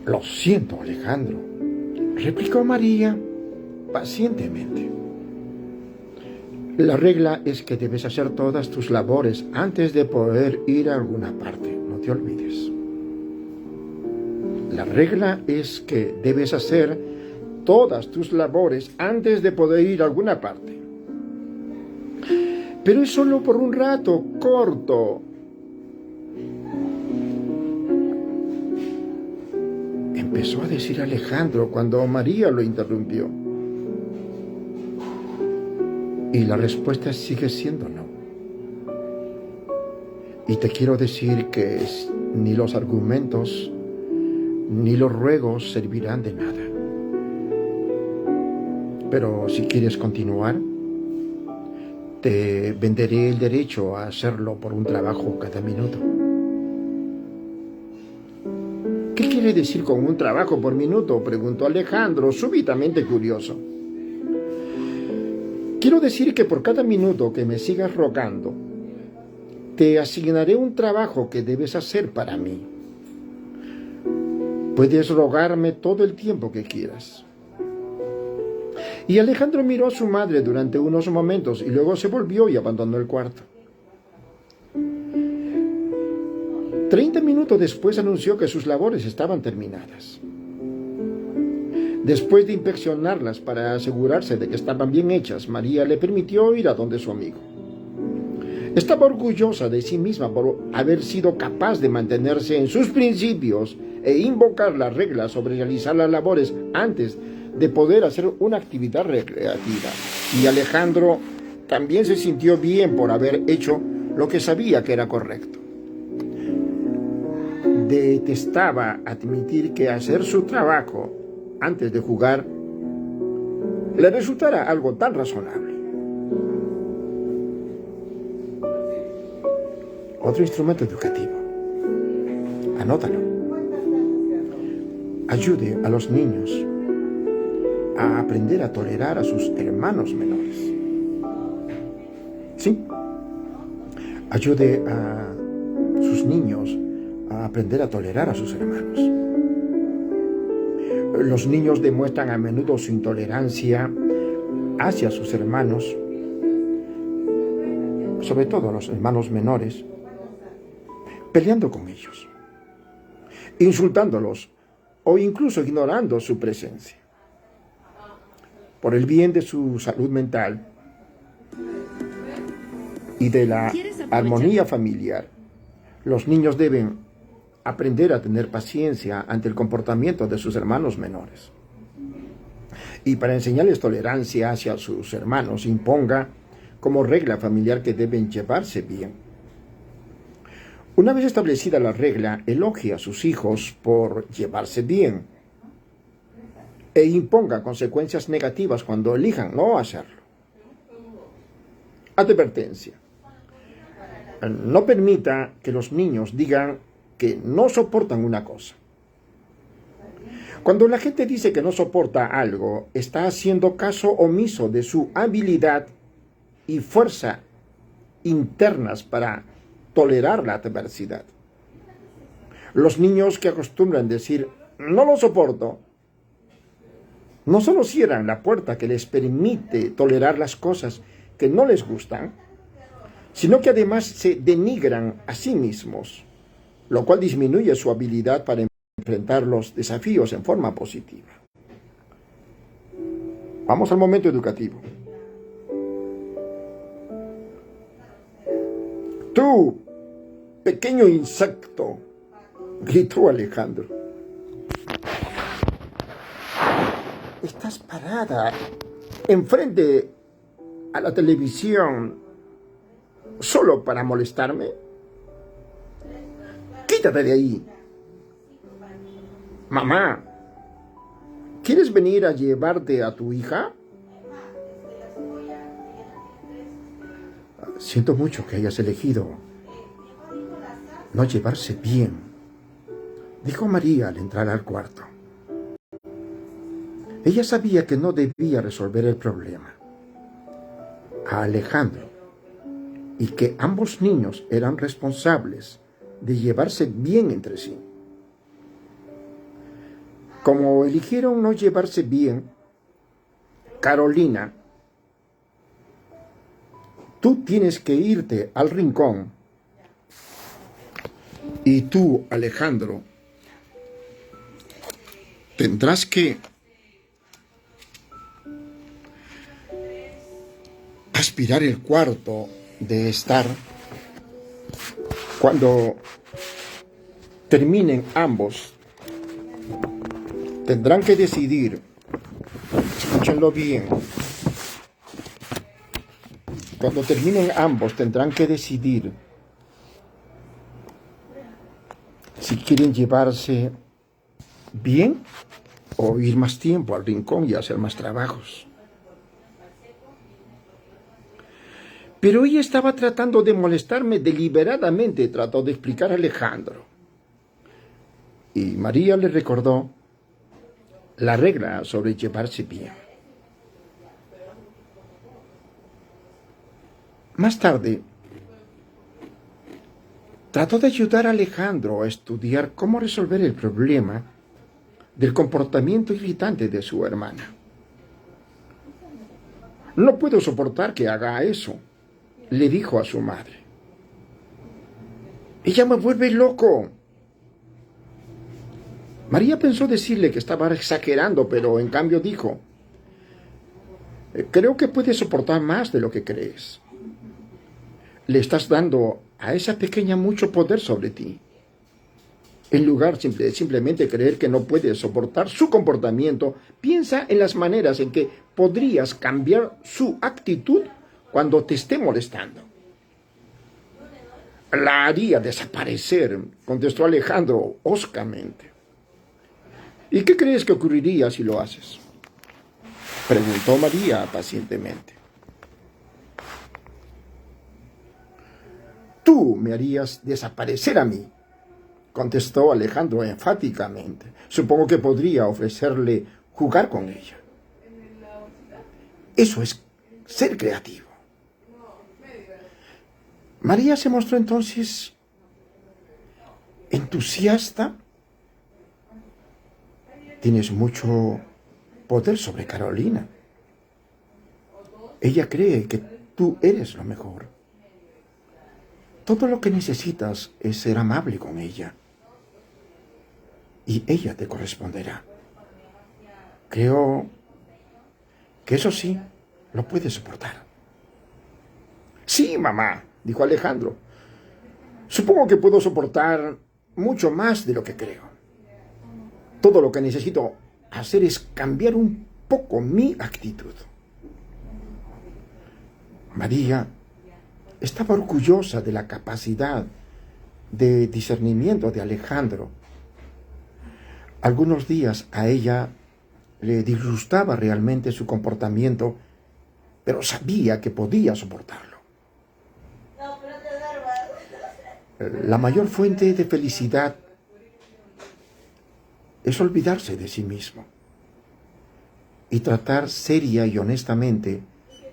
Lo siento, Alejandro, replicó María pacientemente. La regla es que debes hacer todas tus labores antes de poder ir a alguna parte, no te olvides. La regla es que debes hacer todas tus labores antes de poder ir a alguna parte. Pero es solo por un rato corto. Empezó a decir Alejandro cuando María lo interrumpió. Y la respuesta sigue siendo no. Y te quiero decir que ni los argumentos ni los ruegos servirán de nada. Pero si quieres continuar, te venderé el derecho a hacerlo por un trabajo cada minuto. ¿Qué quiere decir con un trabajo por minuto?, preguntó Alejandro, súbitamente curioso. Quiero decir que por cada minuto que me sigas rogando, te asignaré un trabajo que debes hacer para mí. Puedes rogarme todo el tiempo que quieras. Y Alejandro miró a su madre durante unos momentos y luego se volvió y abandonó el cuarto. 30 minutos después anunció que sus labores estaban terminadas. Después de inspeccionarlas para asegurarse de que estaban bien hechas, María le permitió ir a donde su amigo. Estaba orgullosa de sí misma por haber sido capaz de mantenerse en sus principios e invocar las reglas sobre realizar las labores antes de poder hacer una actividad recreativa. Y Alejandro también se sintió bien por haber hecho lo que sabía que era correcto. Detestaba admitir que hacer su trabajo antes de jugar le resultara algo tan razonable. Otro instrumento educativo. Anótalo. Ayude a los niños a aprender a tolerar a sus hermanos menores. Sí. Ayude a sus niños a aprender a tolerar a sus hermanos. Los niños demuestran a menudo su intolerancia hacia sus hermanos, sobre todo a los hermanos menores, peleando con ellos, insultándolos o incluso ignorando su presencia. Por el bien de su salud mental, y de la armonía familiar. Los niños deben aprender a tener paciencia ante el comportamiento de sus hermanos menores. Y para enseñarles tolerancia hacia sus hermanos, imponga como regla familiar que deben llevarse bien. Una vez establecida la regla, elogie a sus hijos por llevarse bien e imponga consecuencias negativas cuando elijan no hacerlo. Advertencia. No permita que los niños digan que no soportan una cosa. Cuando la gente dice que no soporta algo, está haciendo caso omiso de su habilidad y fuerza internas para tolerar la adversidad. Los niños que acostumbran decir no lo soporto, no solo cierran la puerta que les permite tolerar las cosas que no les gustan, sino que además se denigran a sí mismos, lo cual disminuye su habilidad para enfrentar los desafíos en forma positiva. Vamos al momento educativo. ¡Tú, pequeño insecto!, gritó Alejandro. ¿Estás parada enfrente a la televisión solo para molestarme? ¡Quítate de ahí! Mamá, ¿quieres venir a llevarte a tu hija? Siento mucho que hayas elegido no llevarse bien, dijo María al entrar al cuarto. Ella sabía que no debía resolver el problema a Alejandro y que ambos niños eran responsables de llevarse bien entre sí. Como eligieron no llevarse bien, Carolina, tú tienes que irte al rincón y tú, Alejandro, tendrás que aspirar el cuarto de estar. Cuando terminen ambos, tendrán que decidir, escúchenlo bien, cuando terminen ambos tendrán que decidir si quieren llevarse bien o ir más tiempo al rincón y hacer más trabajos. Pero ella estaba tratando de molestarme deliberadamente, trató de explicar a Alejandro. Y María le recordó la regla sobre llevarse bien. Más tarde, trató de ayudar a Alejandro a estudiar cómo resolver el problema del comportamiento irritante de su hermana. No puedo soportar que haga eso, le dijo a su madre. Ella me vuelve loco. María pensó decirle que estaba exagerando, pero en cambio dijo, creo que puedes soportar más de lo que crees. Le estás dando a esa pequeña mucho poder sobre ti. En lugar de simplemente creer que no puedes soportar su comportamiento, piensa en las maneras en que podrías cambiar su actitud cuando te esté molestando. La haría desaparecer, contestó Alejandro hoscamente. ¿Y qué crees que ocurriría si lo haces?, preguntó María pacientemente. Tú me harías desaparecer a mí, contestó Alejandro enfáticamente. Supongo que podría ofrecerle jugar con ella. Eso es ser creativo. María se mostró entonces entusiasta. Tienes mucho poder sobre Carolina. Ella cree que tú eres lo mejor. Todo lo que necesitas es ser amable con ella. Y ella te corresponderá. Creo que eso sí, lo puedes soportar. Sí, mamá, dijo Alejandro. Supongo que puedo soportar mucho más de lo que creo. Todo lo que necesito hacer es cambiar un poco mi actitud. María estaba orgullosa de la capacidad de discernimiento de Alejandro. Algunos días a ella le disgustaba realmente su comportamiento, pero sabía que podía soportarlo. La mayor fuente de felicidad es olvidarse de sí mismo y tratar seria y honestamente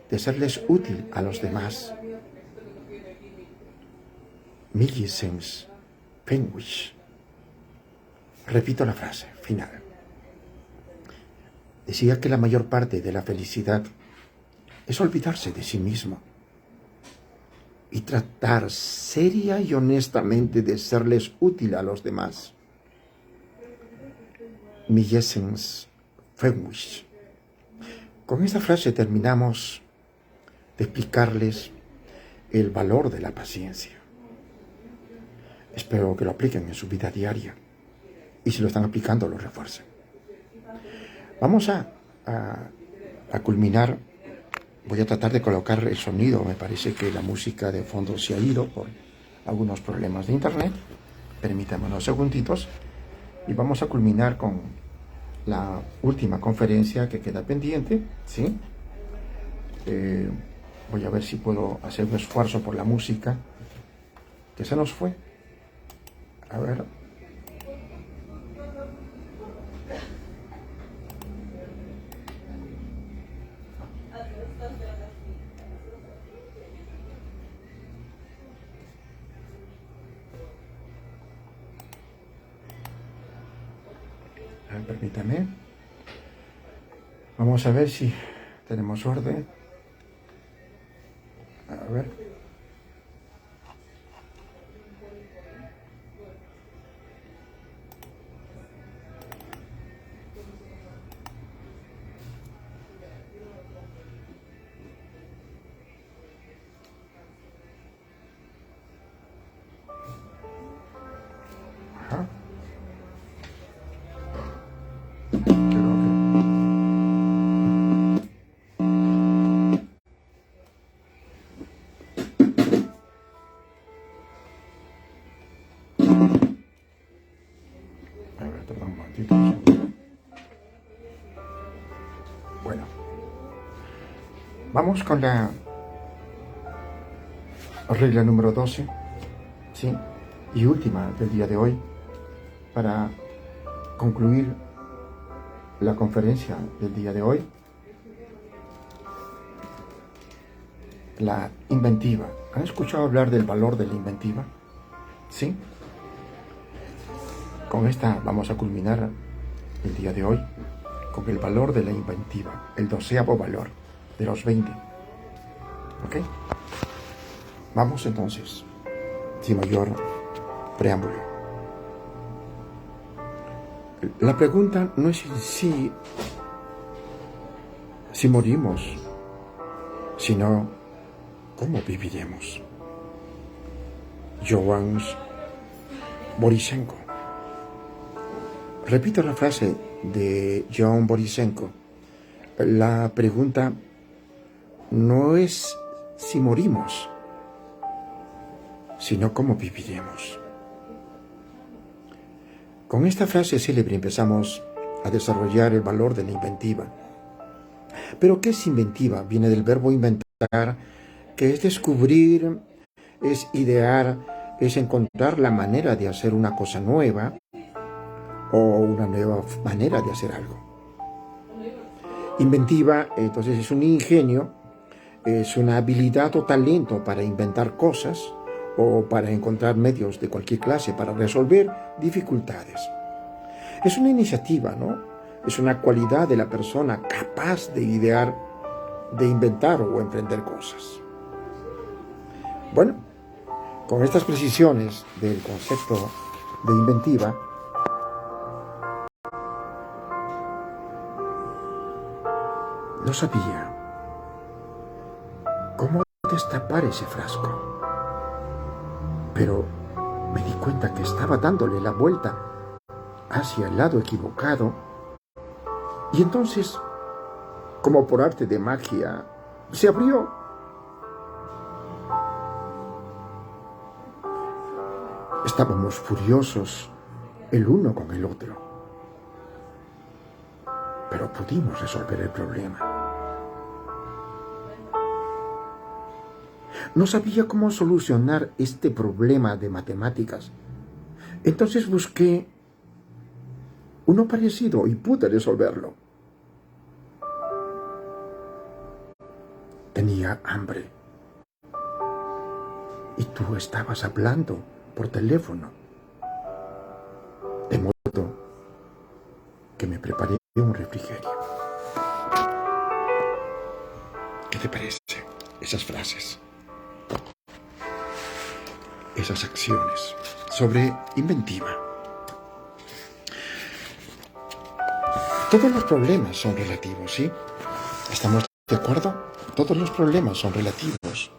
de serles útil a los demás. Millicent Fenwick. Repito la frase final. Decía que la mayor parte de la felicidad es olvidarse de sí mismo y tratar seria y honestamente de serles útil a los demás. Millicent Fenwick. Con esta frase terminamos de explicarles el valor de la paciencia. Espero que lo apliquen en su vida diaria y si lo están aplicando lo refuercen. Vamos a culminar. Voy a tratar de colocar el sonido. Me parece que la música de fondo se ha ido por algunos problemas de internet. Permítanme unos segunditos y vamos a culminar con la última conferencia que queda pendiente, ¿sí? Voy a ver si puedo hacer un esfuerzo por la música que se nos fue. A ver. Permítame. Vamos a ver si tenemos orden. A ver. Ajá. Bueno, vamos con la regla número 12, ¿sí? Y última del día de hoy, para concluir la conferencia del día de hoy. La inventiva. ¿Han escuchado hablar del valor de la inventiva? ¿Sí? Con esta vamos a culminar el día de hoy con el valor de la inventiva, el 12º valor de los 20. ¿Ok? Vamos entonces, sin mayor preámbulo. La pregunta no es si morimos, sino cómo viviremos. Johann Borisenko. Repito la frase de Johann Borisenko. La pregunta no es si morimos, sino cómo viviremos. Con esta frase célebre empezamos a desarrollar el valor de la inventiva. ¿Pero qué es inventiva? Viene del verbo inventar, que es descubrir, es idear, es encontrar la manera de hacer una cosa nueva o una nueva manera de hacer algo. Inventiva, entonces, es un ingenio, es una habilidad o talento para inventar cosas o para encontrar medios de cualquier clase para resolver dificultades. Es una iniciativa, ¿no? Es una cualidad de la persona capaz de idear, de inventar o emprender cosas. Bueno, con estas precisiones del concepto de inventiva, no sabía cómo destapar ese frasco. pero me di cuenta que estaba dándole la vuelta hacia el lado equivocado, y entonces, como por arte de magia, se abrió. Estábamos furiosos el uno con el otro, pero pudimos resolver el problema. No sabía cómo solucionar este problema de matemáticas, entonces busqué uno parecido y pude resolverlo. Tenía hambre y tú estabas hablando por teléfono, de modo que me preparé un refrigerio. ¿Qué te parece esas frases, esas acciones sobre inventiva? Todos los problemas son relativos, ¿sí? ¿Estamos de acuerdo? Todos los problemas son relativos.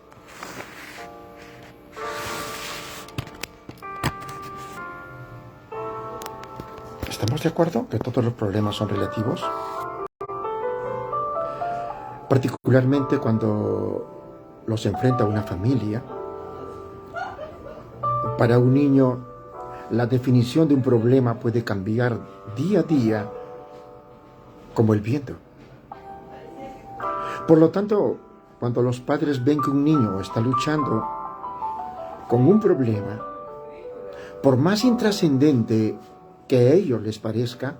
¿Estamos de acuerdo que todos los problemas son relativos? Particularmente cuando los enfrenta una familia. Para un niño, la definición de un problema puede cambiar día a día como el viento. Por lo tanto, cuando los padres ven que un niño está luchando con un problema, por más intrascendente que a ellos les parezca,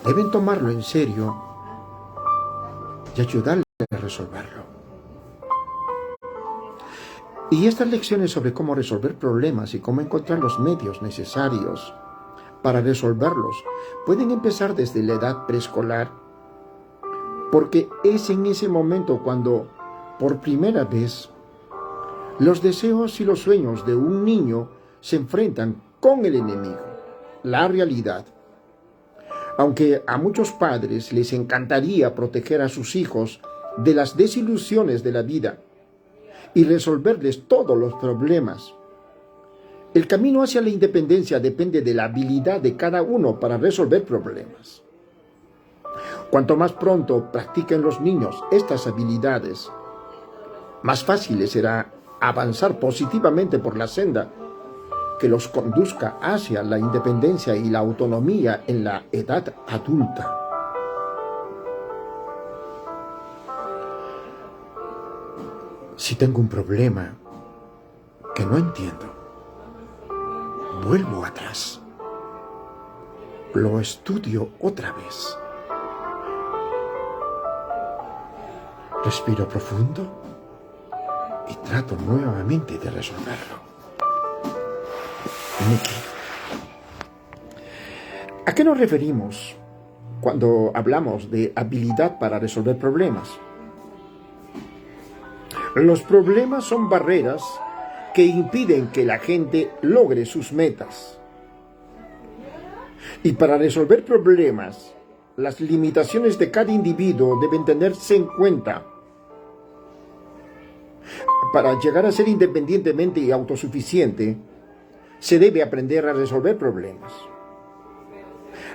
deben tomarlo en serio y ayudarle a resolverlo. Y estas lecciones sobre cómo resolver problemas y cómo encontrar los medios necesarios para resolverlos pueden empezar desde la edad preescolar, porque es en ese momento cuando, por primera vez, los deseos y los sueños de un niño se enfrentan con el enemigo, la realidad. Aunque a muchos padres les encantaría proteger a sus hijos de las desilusiones de la vida y resolverles todos los problemas, el camino hacia la independencia depende de la habilidad de cada uno para resolver problemas. Cuanto más pronto practiquen los niños estas habilidades, más fácil será avanzar positivamente por la senda que los conduzca hacia la independencia y la autonomía en la edad adulta. Si tengo un problema que no entiendo, vuelvo atrás, lo estudio otra vez. Respiro profundo y trato nuevamente de resolverlo. Nicky, ¿a qué nos referimos cuando hablamos de habilidad para resolver problemas? Los problemas son barreras que impiden que la gente logre sus metas. Y para resolver problemas, las limitaciones de cada individuo deben tenerse en cuenta. Para llegar a ser independientemente y autosuficiente, se debe aprender a resolver problemas.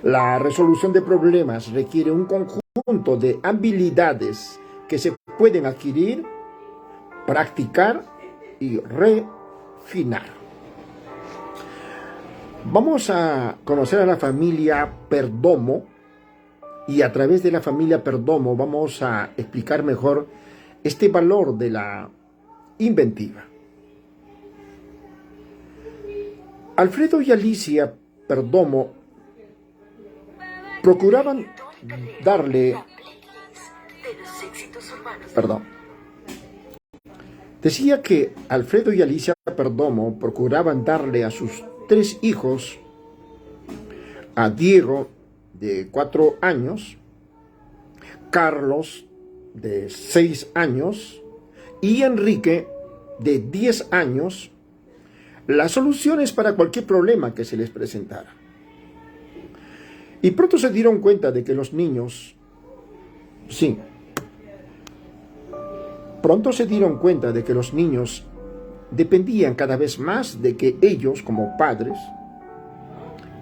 La resolución de problemas requiere un conjunto de habilidades que se pueden adquirir, practicar y refinar. Vamos a conocer a la familia Perdomo y a través de la familia Perdomo vamos a explicar mejor este valor de la inventiva. Alfredo y Alicia Perdomo procuraban darle... Decía que Alfredo y Alicia Perdomo procuraban darle a sus 3 hijos, a Diego, de 4 años, Carlos, de 6 años, y Enrique, de 10 años, las soluciones para cualquier problema que se les presentara. Y pronto se dieron cuenta de que los niños, dependían cada vez más de que ellos, como padres,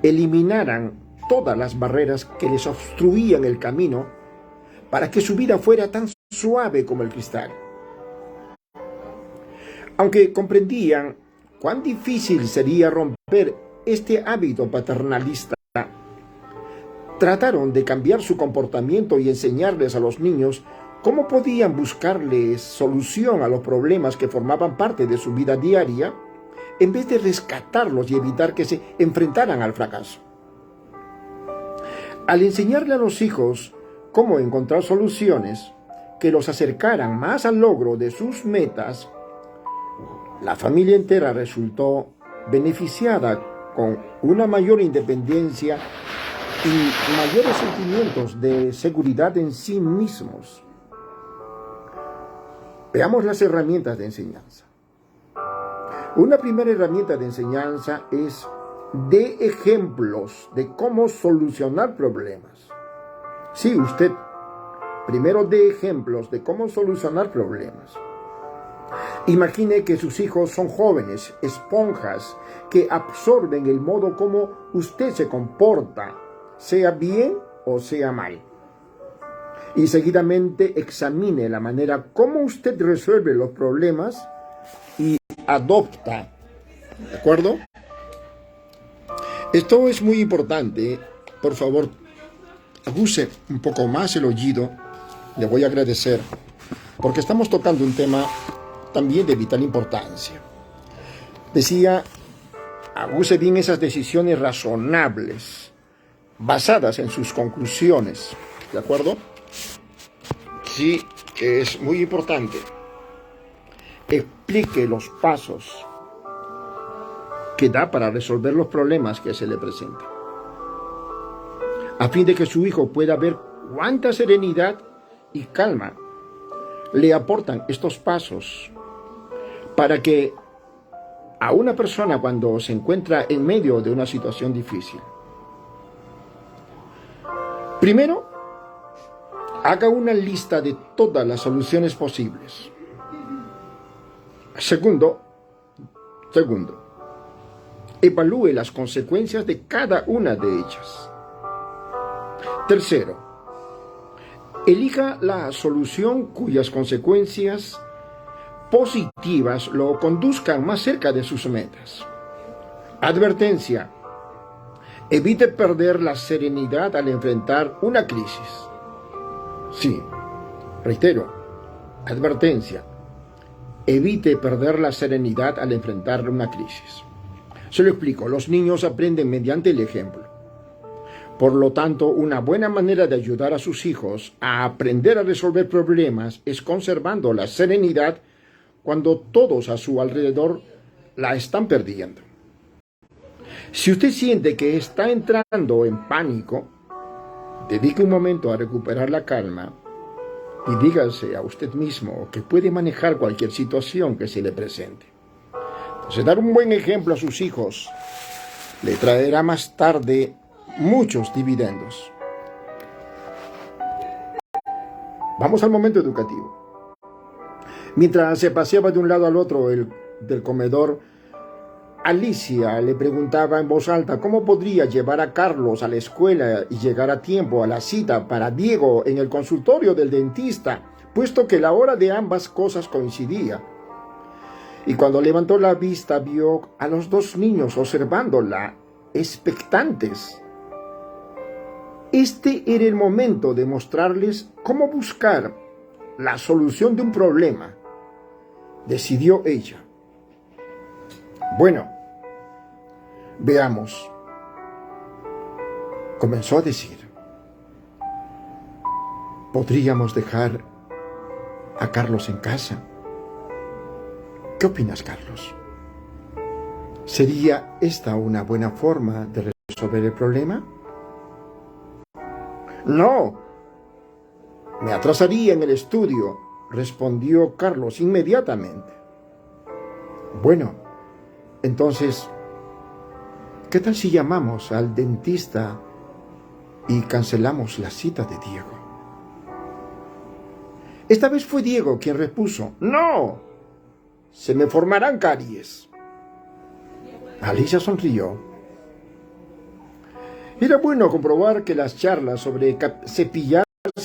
eliminaran todas las barreras que les obstruían el camino para que su vida fuera tan suave como el cristal. Aunque comprendían cuán difícil sería romper este hábito paternalista, trataron de cambiar su comportamiento y enseñarles a los niños cómo podían buscarles solución a los problemas que formaban parte de su vida diaria, en vez de rescatarlos y evitar que se enfrentaran al fracaso. Al enseñarle a los hijos cómo encontrar soluciones que los acercaran más al logro de sus metas, la familia entera resultó beneficiada con una mayor independencia y mayores sentimientos de seguridad en sí mismos. Veamos las herramientas de enseñanza. Una primera herramienta de enseñanza es de ejemplos de cómo solucionar problemas. Sí, usted primero dé ejemplos de cómo solucionar problemas. Imagine que sus hijos son jóvenes, esponjas, que absorben el modo como usted se comporta, sea bien o sea mal. Y seguidamente examine la manera como usted resuelve los problemas y adopta. ¿De acuerdo? Esto es muy importante. Por favor, aguce un poco más el oído. Le voy a agradecer, porque estamos tocando un tema también de vital importancia. Decía, aguce bien esas decisiones razonables, basadas en sus conclusiones. ¿De acuerdo? Sí, es muy importante. Explique los pasos que da para resolver los problemas que se le presentan, a fin de que su hijo pueda ver cuánta serenidad y calma le aportan estos pasos para que a una persona, cuando se encuentra en medio de una situación difícil, primero, haga una lista de todas las soluciones posibles. Segundo, evalúe las consecuencias de cada una de ellas. Tercero, elija la solución cuyas consecuencias positivas lo conduzcan más cerca de sus metas. Advertencia: evite perder la serenidad al enfrentar una crisis. Sí, reitero, advertencia: evite perder la serenidad al enfrentar una crisis. Se lo explico, los niños aprenden mediante el ejemplo. Por lo tanto, una buena manera de ayudar a sus hijos a aprender a resolver problemas es conservando la serenidad cuando todos a su alrededor la están perdiendo. Si usted siente que está entrando en pánico, dedique un momento a recuperar la calma y dígase a usted mismo que puede manejar cualquier situación que se le presente. Entonces, dar un buen ejemplo a sus hijos le traerá más tarde muchos dividendos. Vamos al momento educativo. Mientras se paseaba de un lado al otro del comedor, Alicia le preguntaba en voz alta cómo podría llevar a Carlos a la escuela y llegar a tiempo a la cita para Diego en el consultorio del dentista, puesto que la hora de ambas cosas coincidía. Y cuando levantó la vista vio a los dos niños observándola, expectantes. Este era el momento de mostrarles cómo buscar la solución de un problema, decidió ella. Bueno, veamos. Comenzó a decir: ¿podríamos dejar a Carlos en casa? ¿Qué opinas, Carlos? ¿Sería esta una buena forma de resolver el problema? No, me atrasaría en el estudio, respondió Carlos inmediatamente. Bueno, entonces, ¿qué tal si llamamos al dentista y cancelamos la cita de Diego? Esta vez fue Diego quien repuso: ¡no! se me formarán caries. Alicia sonrió. Era bueno comprobar que las charlas sobre cepillarse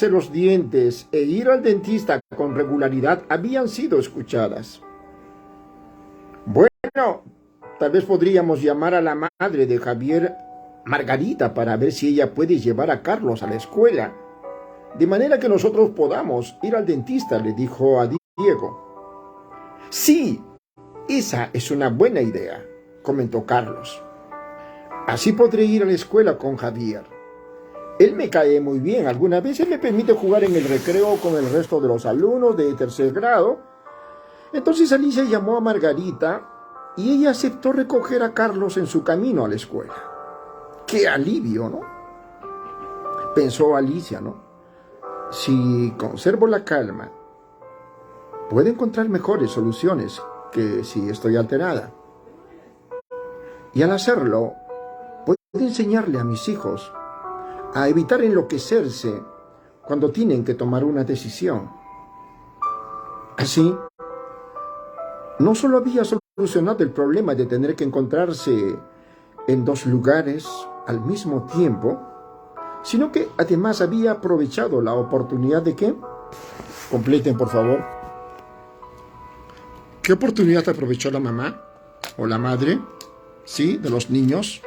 los dientes e ir al dentista con regularidad habían sido escuchadas. Bueno, tal vez podríamos llamar a la madre de Javier, Margarita, para ver si ella puede llevar a Carlos a la escuela, de manera que nosotros podamos ir al dentista, le dijo a Diego. Sí, esa es una buena idea, comentó Carlos. Así podré ir a la escuela con Javier. Él me cae muy bien. Algunas veces me permite jugar en el recreo con el resto de los alumnos de tercer grado. Entonces Alicia llamó a Margarita y ella aceptó recoger a Carlos en su camino a la escuela. ¡Qué alivio!, ¿no? Pensó Alicia, ¿no? Si conservo la calma, puedo encontrar mejores soluciones que si estoy alterada. Y al hacerlo, puedo enseñarle a mis hijos a evitar enloquecerse cuando tienen que tomar una decisión. Así, no solo había solucionado el problema de tener que encontrarse en dos lugares al mismo tiempo, sino que además había aprovechado la oportunidad de que... Completen, por favor. ¿Qué oportunidad aprovechó la mamá o la madre, sí, de los niños?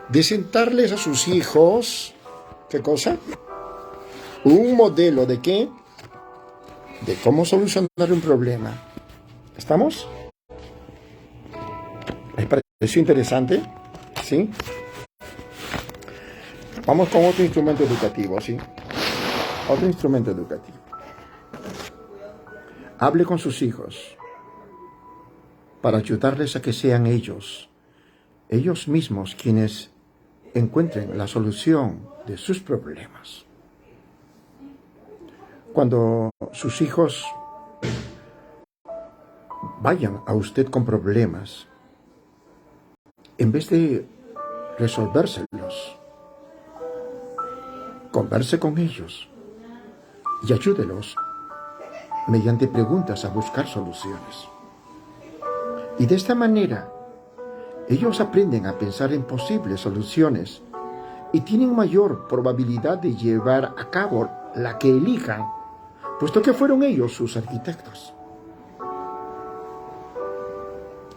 De sentarles a sus hijos, ¿qué cosa? Un modelo de qué? De cómo solucionar un problema. ¿Estamos? ¿Les pareció interesante? ¿Sí? Vamos con otro instrumento educativo, ¿sí? Otro instrumento educativo. Hable con sus hijos para ayudarles a que sean ellos mismos quienes encuentren la solución de sus problemas. Cuando sus hijos vayan a usted con problemas, en vez de resolvérselos, converse con ellos y ayúdelos mediante preguntas a buscar soluciones. Y de esta manera, ellos aprenden a pensar en posibles soluciones y tienen mayor probabilidad de llevar a cabo la que elijan, puesto que fueron ellos sus arquitectos.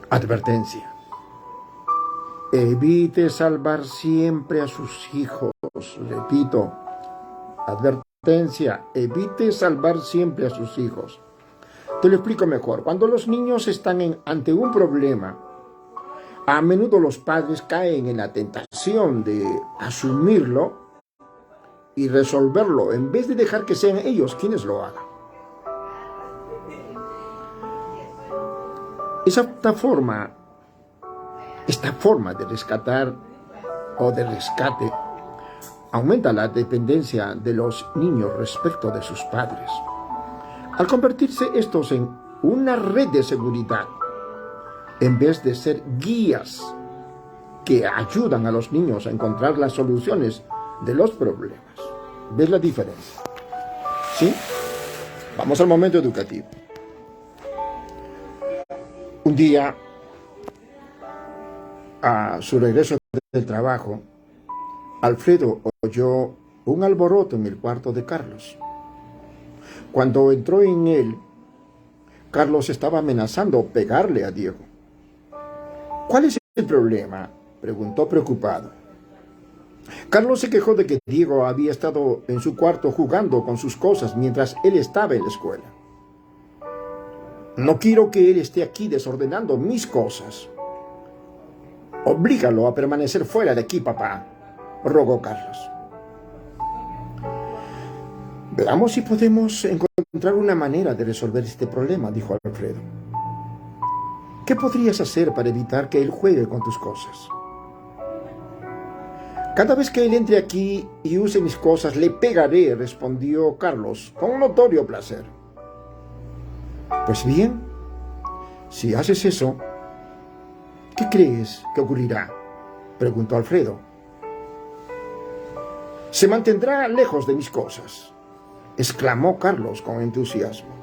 Advertencia. Evite salvar siempre a sus hijos. Repito, advertencia, evite salvar siempre a sus hijos. Te lo explico mejor. Cuando los niños están ante un problema, a menudo los padres caen en la tentación de asumirlo y resolverlo en vez de dejar que sean ellos quienes lo hagan. Esta forma de rescatar o de rescate aumenta la dependencia de los niños respecto de sus padres, al convertirse estos en una red de seguridad, en vez de ser guías que ayudan a los niños a encontrar las soluciones de los problemas. ¿Ves la diferencia? ¿Sí? Vamos al momento educativo. Un día, a su regreso del trabajo, Alfredo oyó un alboroto en el cuarto de Carlos. Cuando entró en él, Carlos estaba amenazando pegarle a Diego. ¿Cuál es el problema?, preguntó preocupado. Carlos se quejó de que Diego había estado en su cuarto jugando con sus cosas mientras él estaba en la escuela. No quiero que él esté aquí desordenando mis cosas. Oblígalo a permanecer fuera de aquí, papá, rogó Carlos. Veamos si podemos encontrar una manera de resolver este problema, dijo Alfredo. ¿Qué podrías hacer para evitar que él juegue con tus cosas? Cada vez que él entre aquí y use mis cosas, le pegaré, respondió Carlos, con notorio placer. Pues bien, si haces eso, ¿qué crees que ocurrirá?, preguntó Alfredo. Se mantendrá lejos de mis cosas, exclamó Carlos con entusiasmo.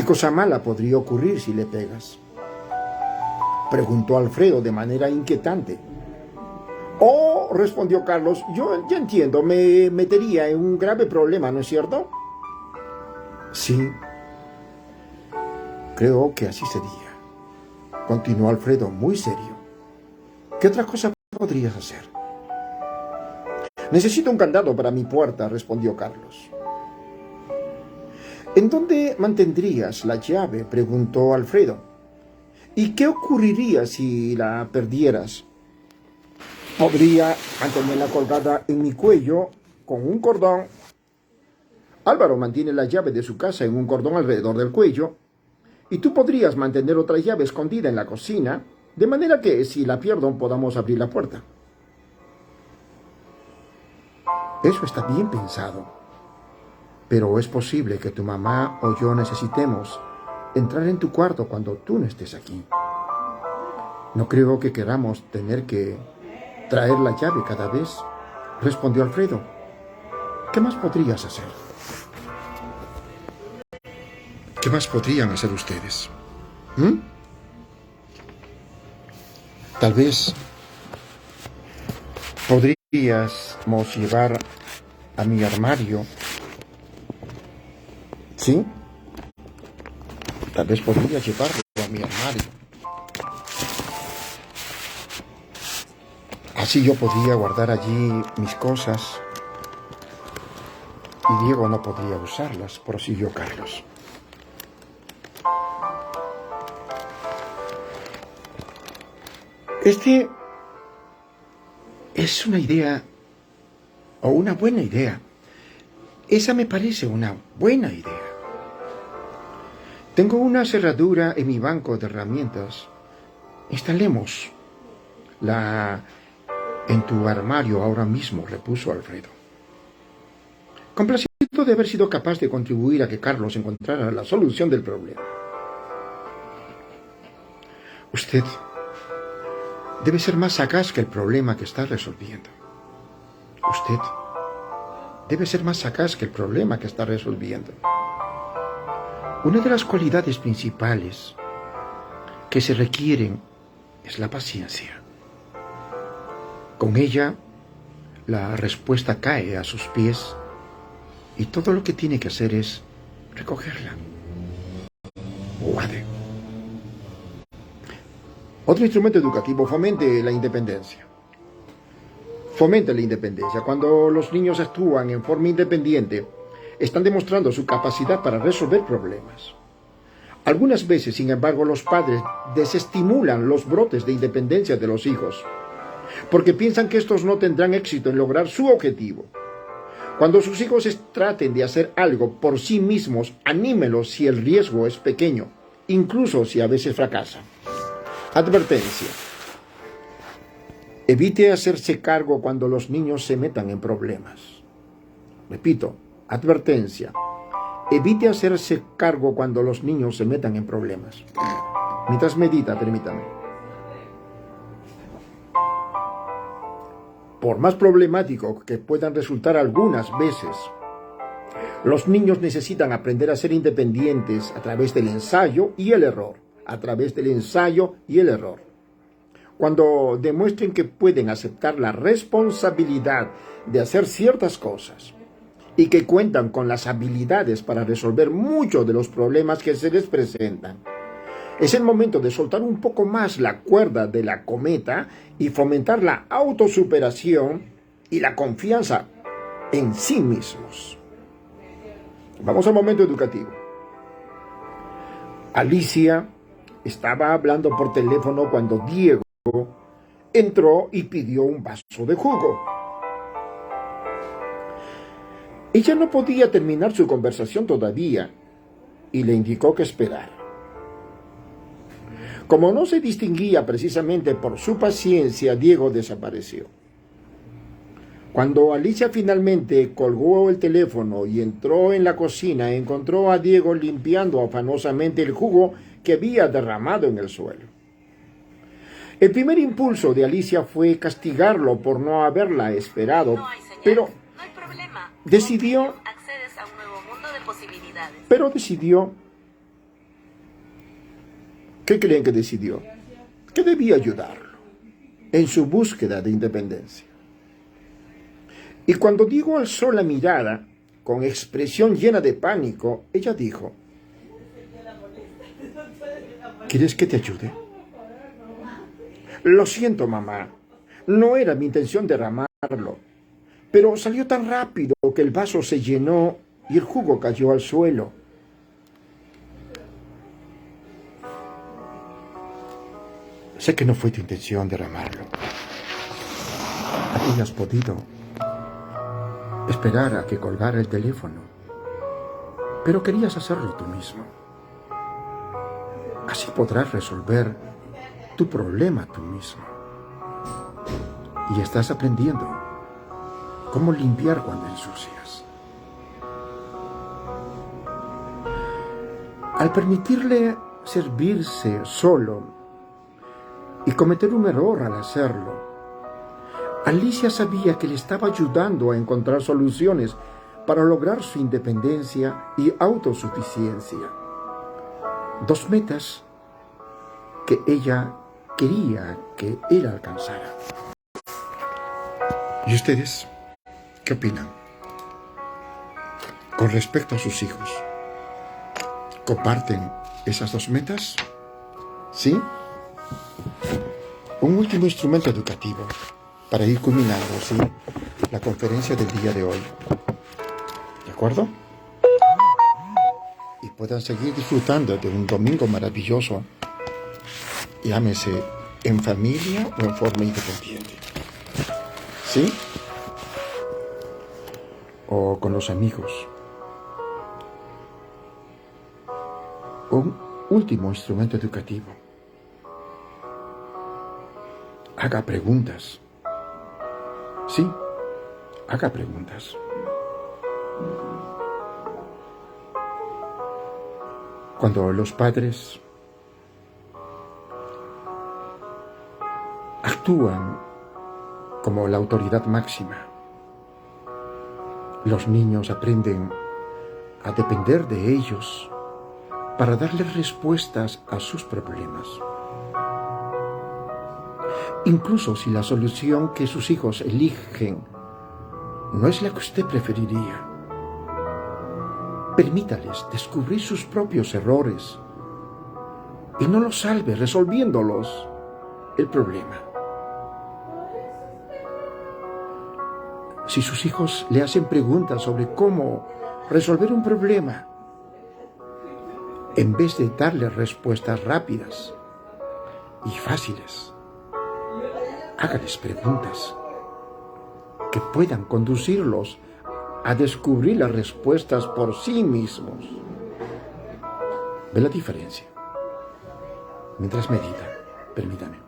¿Qué cosa mala podría ocurrir si le pegas?, preguntó Alfredo de manera inquietante. Oh, respondió Carlos, yo ya entiendo, me metería en un grave problema, ¿no es cierto? Sí, creo que así sería, continuó Alfredo muy serio. ¿Qué otra cosa podrías hacer? Necesito un candado para mi puerta, respondió Carlos. ¿En dónde mantendrías la llave?, preguntó Alfredo. ¿Y qué ocurriría si la perdieras? Podría mantenerla colgada en mi cuello con un cordón. Álvaro mantiene la llave de su casa en un cordón alrededor del cuello, y tú podrías mantener otra llave escondida en la cocina, de manera que si la pierdo podamos abrir la puerta. Eso está bien pensado, pero es posible que tu mamá o yo necesitemos entrar en tu cuarto cuando tú no estés aquí. No creo que queramos tener que traer la llave cada vez, respondió Alfredo. ¿Qué más podrías hacer? ¿Qué más podrían hacer ustedes? Tal vez podríamos llevar a mi armario. ¿Sí? Tal vez podría llevarlo a mi armario. Así yo podría guardar allí mis cosas y Diego no podría usarlas, prosiguió Carlos. Es una idea, o una buena idea. Esa me parece una buena idea. Tengo una cerradura en mi banco de herramientas. Instalémosla en tu armario ahora mismo, repuso Alfredo. Complacido de haber sido capaz de contribuir a que Carlos encontrara la solución del problema. Usted debe ser más sagaz que el problema que está resolviendo. Usted debe ser más sagaz que el problema que está resolviendo. Una de las cualidades principales que se requieren es la paciencia. Con ella, la respuesta cae a sus pies y todo lo que tiene que hacer es recogerla. Guade. Otro instrumento educativo, fomente la independencia. Fomenta la independencia. Cuando los niños actúan en forma independiente, están demostrando su capacidad para resolver problemas. Algunas veces, sin embargo, los padres desestimulan los brotes de independencia de los hijos, porque piensan que estos no tendrán éxito en lograr su objetivo. Cuando sus hijos traten de hacer algo por sí mismos, anímelos si el riesgo es pequeño, incluso si a veces fracasan. Advertencia. Evite hacerse cargo cuando los niños se metan en problemas. Repito, advertencia. Evite hacerse cargo cuando los niños se metan en problemas. Mientras medita, permítame. Por más problemático que puedan resultar algunas veces, los niños necesitan aprender a ser independientes a través del ensayo y el error. Cuando demuestren que pueden aceptar la responsabilidad de hacer ciertas cosas y que cuentan con las habilidades para resolver muchos de los problemas que se les presentan, es el momento de soltar un poco más la cuerda de la cometa y fomentar la autosuperación y la confianza en sí mismos. Vamos al momento educativo. Alicia estaba hablando por teléfono cuando Diego entró y pidió un vaso de jugo. Ella no podía terminar su conversación todavía y le indicó que esperara. Como no se distinguía precisamente por su paciencia, Diego desapareció. Cuando Alicia finalmente colgó el teléfono y entró en la cocina, encontró a Diego limpiando afanosamente el jugo que había derramado en el suelo. El primer impulso de Alicia fue castigarlo por no haberla esperado, pero decidió ¿Qué creen que decidió? Que debía ayudarlo en su búsqueda de independencia. Y cuando Diego alzó la mirada, con expresión llena de pánico, ella dijo: ¿quieres que te ayude? Lo siento, mamá. No era mi intención derramarlo, pero salió tan rápido que el vaso se llenó y el jugo cayó al suelo. Sé que no fue tu intención derramarlo. Habrías podido esperar a que colgara el teléfono, pero querías hacerlo tú mismo. Así podrás resolver tu problema tú mismo. Y estás aprendiendo cómo limpiar cuando ensucias. Al permitirle servirse solo y cometer un error al hacerlo, Alicia sabía que le estaba ayudando a encontrar soluciones para lograr su independencia y autosuficiencia. Dos metas que ella quería que él alcanzara. ¿Y ustedes qué opinan con respecto a sus hijos? ¿Comparten esas dos metas? ¿Sí? Un último instrumento educativo para ir culminando, ¿sí?, la conferencia del día de hoy. ¿De acuerdo? Y puedan seguir disfrutando de un domingo maravilloso, llámese en familia o en forma independiente. ¿Sí? O con los amigos. Un último instrumento educativo. Haga preguntas. Sí, haga preguntas. Cuando los padres actúan como la autoridad máxima, los niños aprenden a depender de ellos para darles respuestas a sus problemas. Incluso si la solución que sus hijos eligen no es la que usted preferiría, permítales descubrir sus propios errores y no los salve resolviéndolos el problema. Si sus hijos le hacen preguntas sobre cómo resolver un problema, en vez de darles respuestas rápidas y fáciles, hágales preguntas que puedan conducirlos a descubrir las respuestas por sí mismos. ¿Ve la diferencia? Mientras medita, permítame.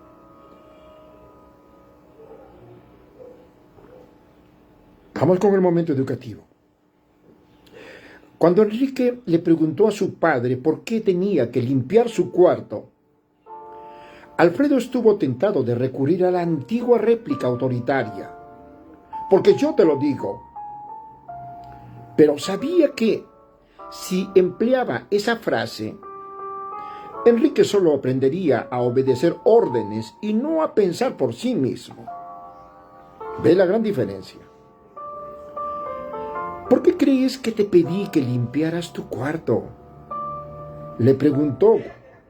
Vamos con el momento educativo. Cuando Enrique le preguntó a su padre por qué tenía que limpiar su cuarto, Alfredo estuvo tentado de recurrir a la antigua réplica autoritaria. Porque yo te lo digo. Pero sabía que, si empleaba esa frase, Enrique solo aprendería a obedecer órdenes y no a pensar por sí mismo. ¿Ve la gran diferencia? ¿Por qué crees que te pedí que limpiaras tu cuarto?, le preguntó,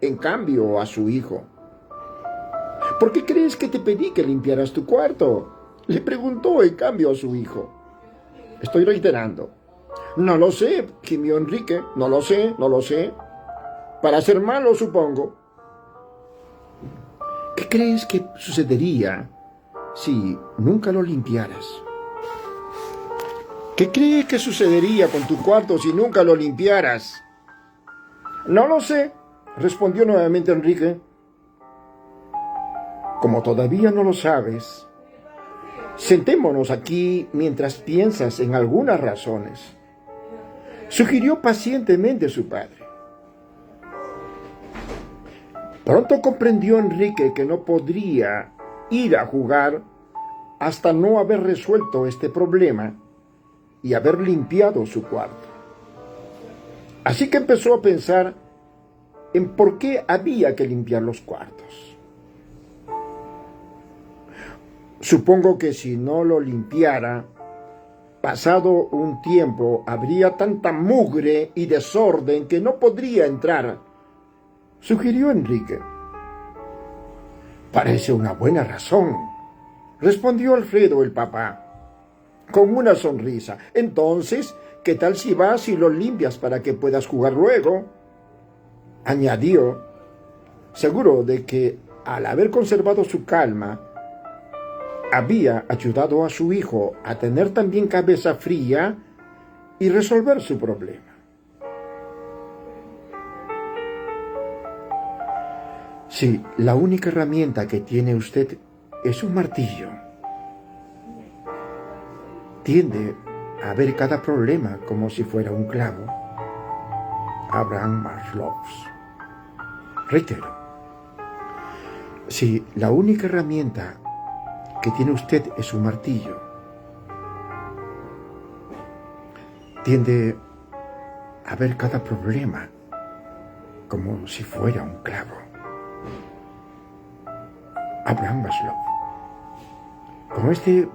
en cambio, a su hijo. ¿Por qué crees que te pedí que limpiaras tu cuarto?, le preguntó, en cambio, a su hijo. Estoy reiterando. No lo sé, gimió Enrique. No lo sé. Para ser malo, supongo. ¿Qué crees que sucedería si nunca lo limpiaras? ¿Qué crees que sucedería con tu cuarto si nunca lo limpiaras? No lo sé, respondió nuevamente Enrique. Como todavía no lo sabes, sentémonos aquí mientras piensas en algunas razones, sugirió pacientemente su padre. Pronto comprendió Enrique que no podría ir a jugar hasta no haber resuelto este problema y haber limpiado su cuarto. Así que empezó a pensar en por qué había que limpiar los cuartos. Supongo que si no lo limpiara, pasado un tiempo habría tanta mugre y desorden que no podría entrar, sugirió Enrique. Parece una buena razón, respondió Alfredo el papá, con una sonrisa. Entonces, ¿qué tal si vas y lo limpias para que puedas jugar luego? Añadió, seguro de que al haber conservado su calma, había ayudado a su hijo a tener también cabeza fría y resolver su problema. Sí, la única herramienta que tiene usted es un martillo. Tiende a ver cada problema como si fuera un clavo. Abraham Maslow. Reitero, si la única herramienta que tiene usted es un martillo, tiende a ver cada problema como si fuera un clavo. Abraham Maslow. Con este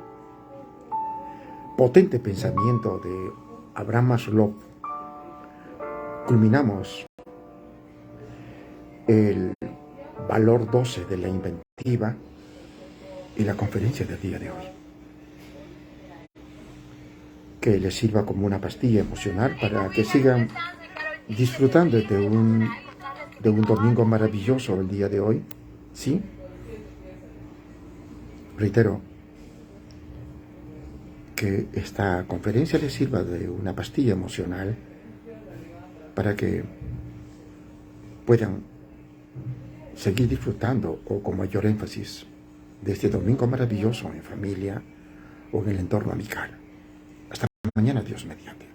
potente pensamiento de Abraham Maslow, culminamos el valor 12 de la inventiva y la conferencia del día de hoy. Que les sirva como una pastilla emocional para que sigan disfrutando de un domingo maravilloso el día de hoy, ¿sí? Reitero, que esta conferencia les sirva de una pastilla emocional para que puedan seguir disfrutando o con mayor énfasis de este domingo maravilloso en familia o en el entorno amical. Hasta mañana, Dios mediante.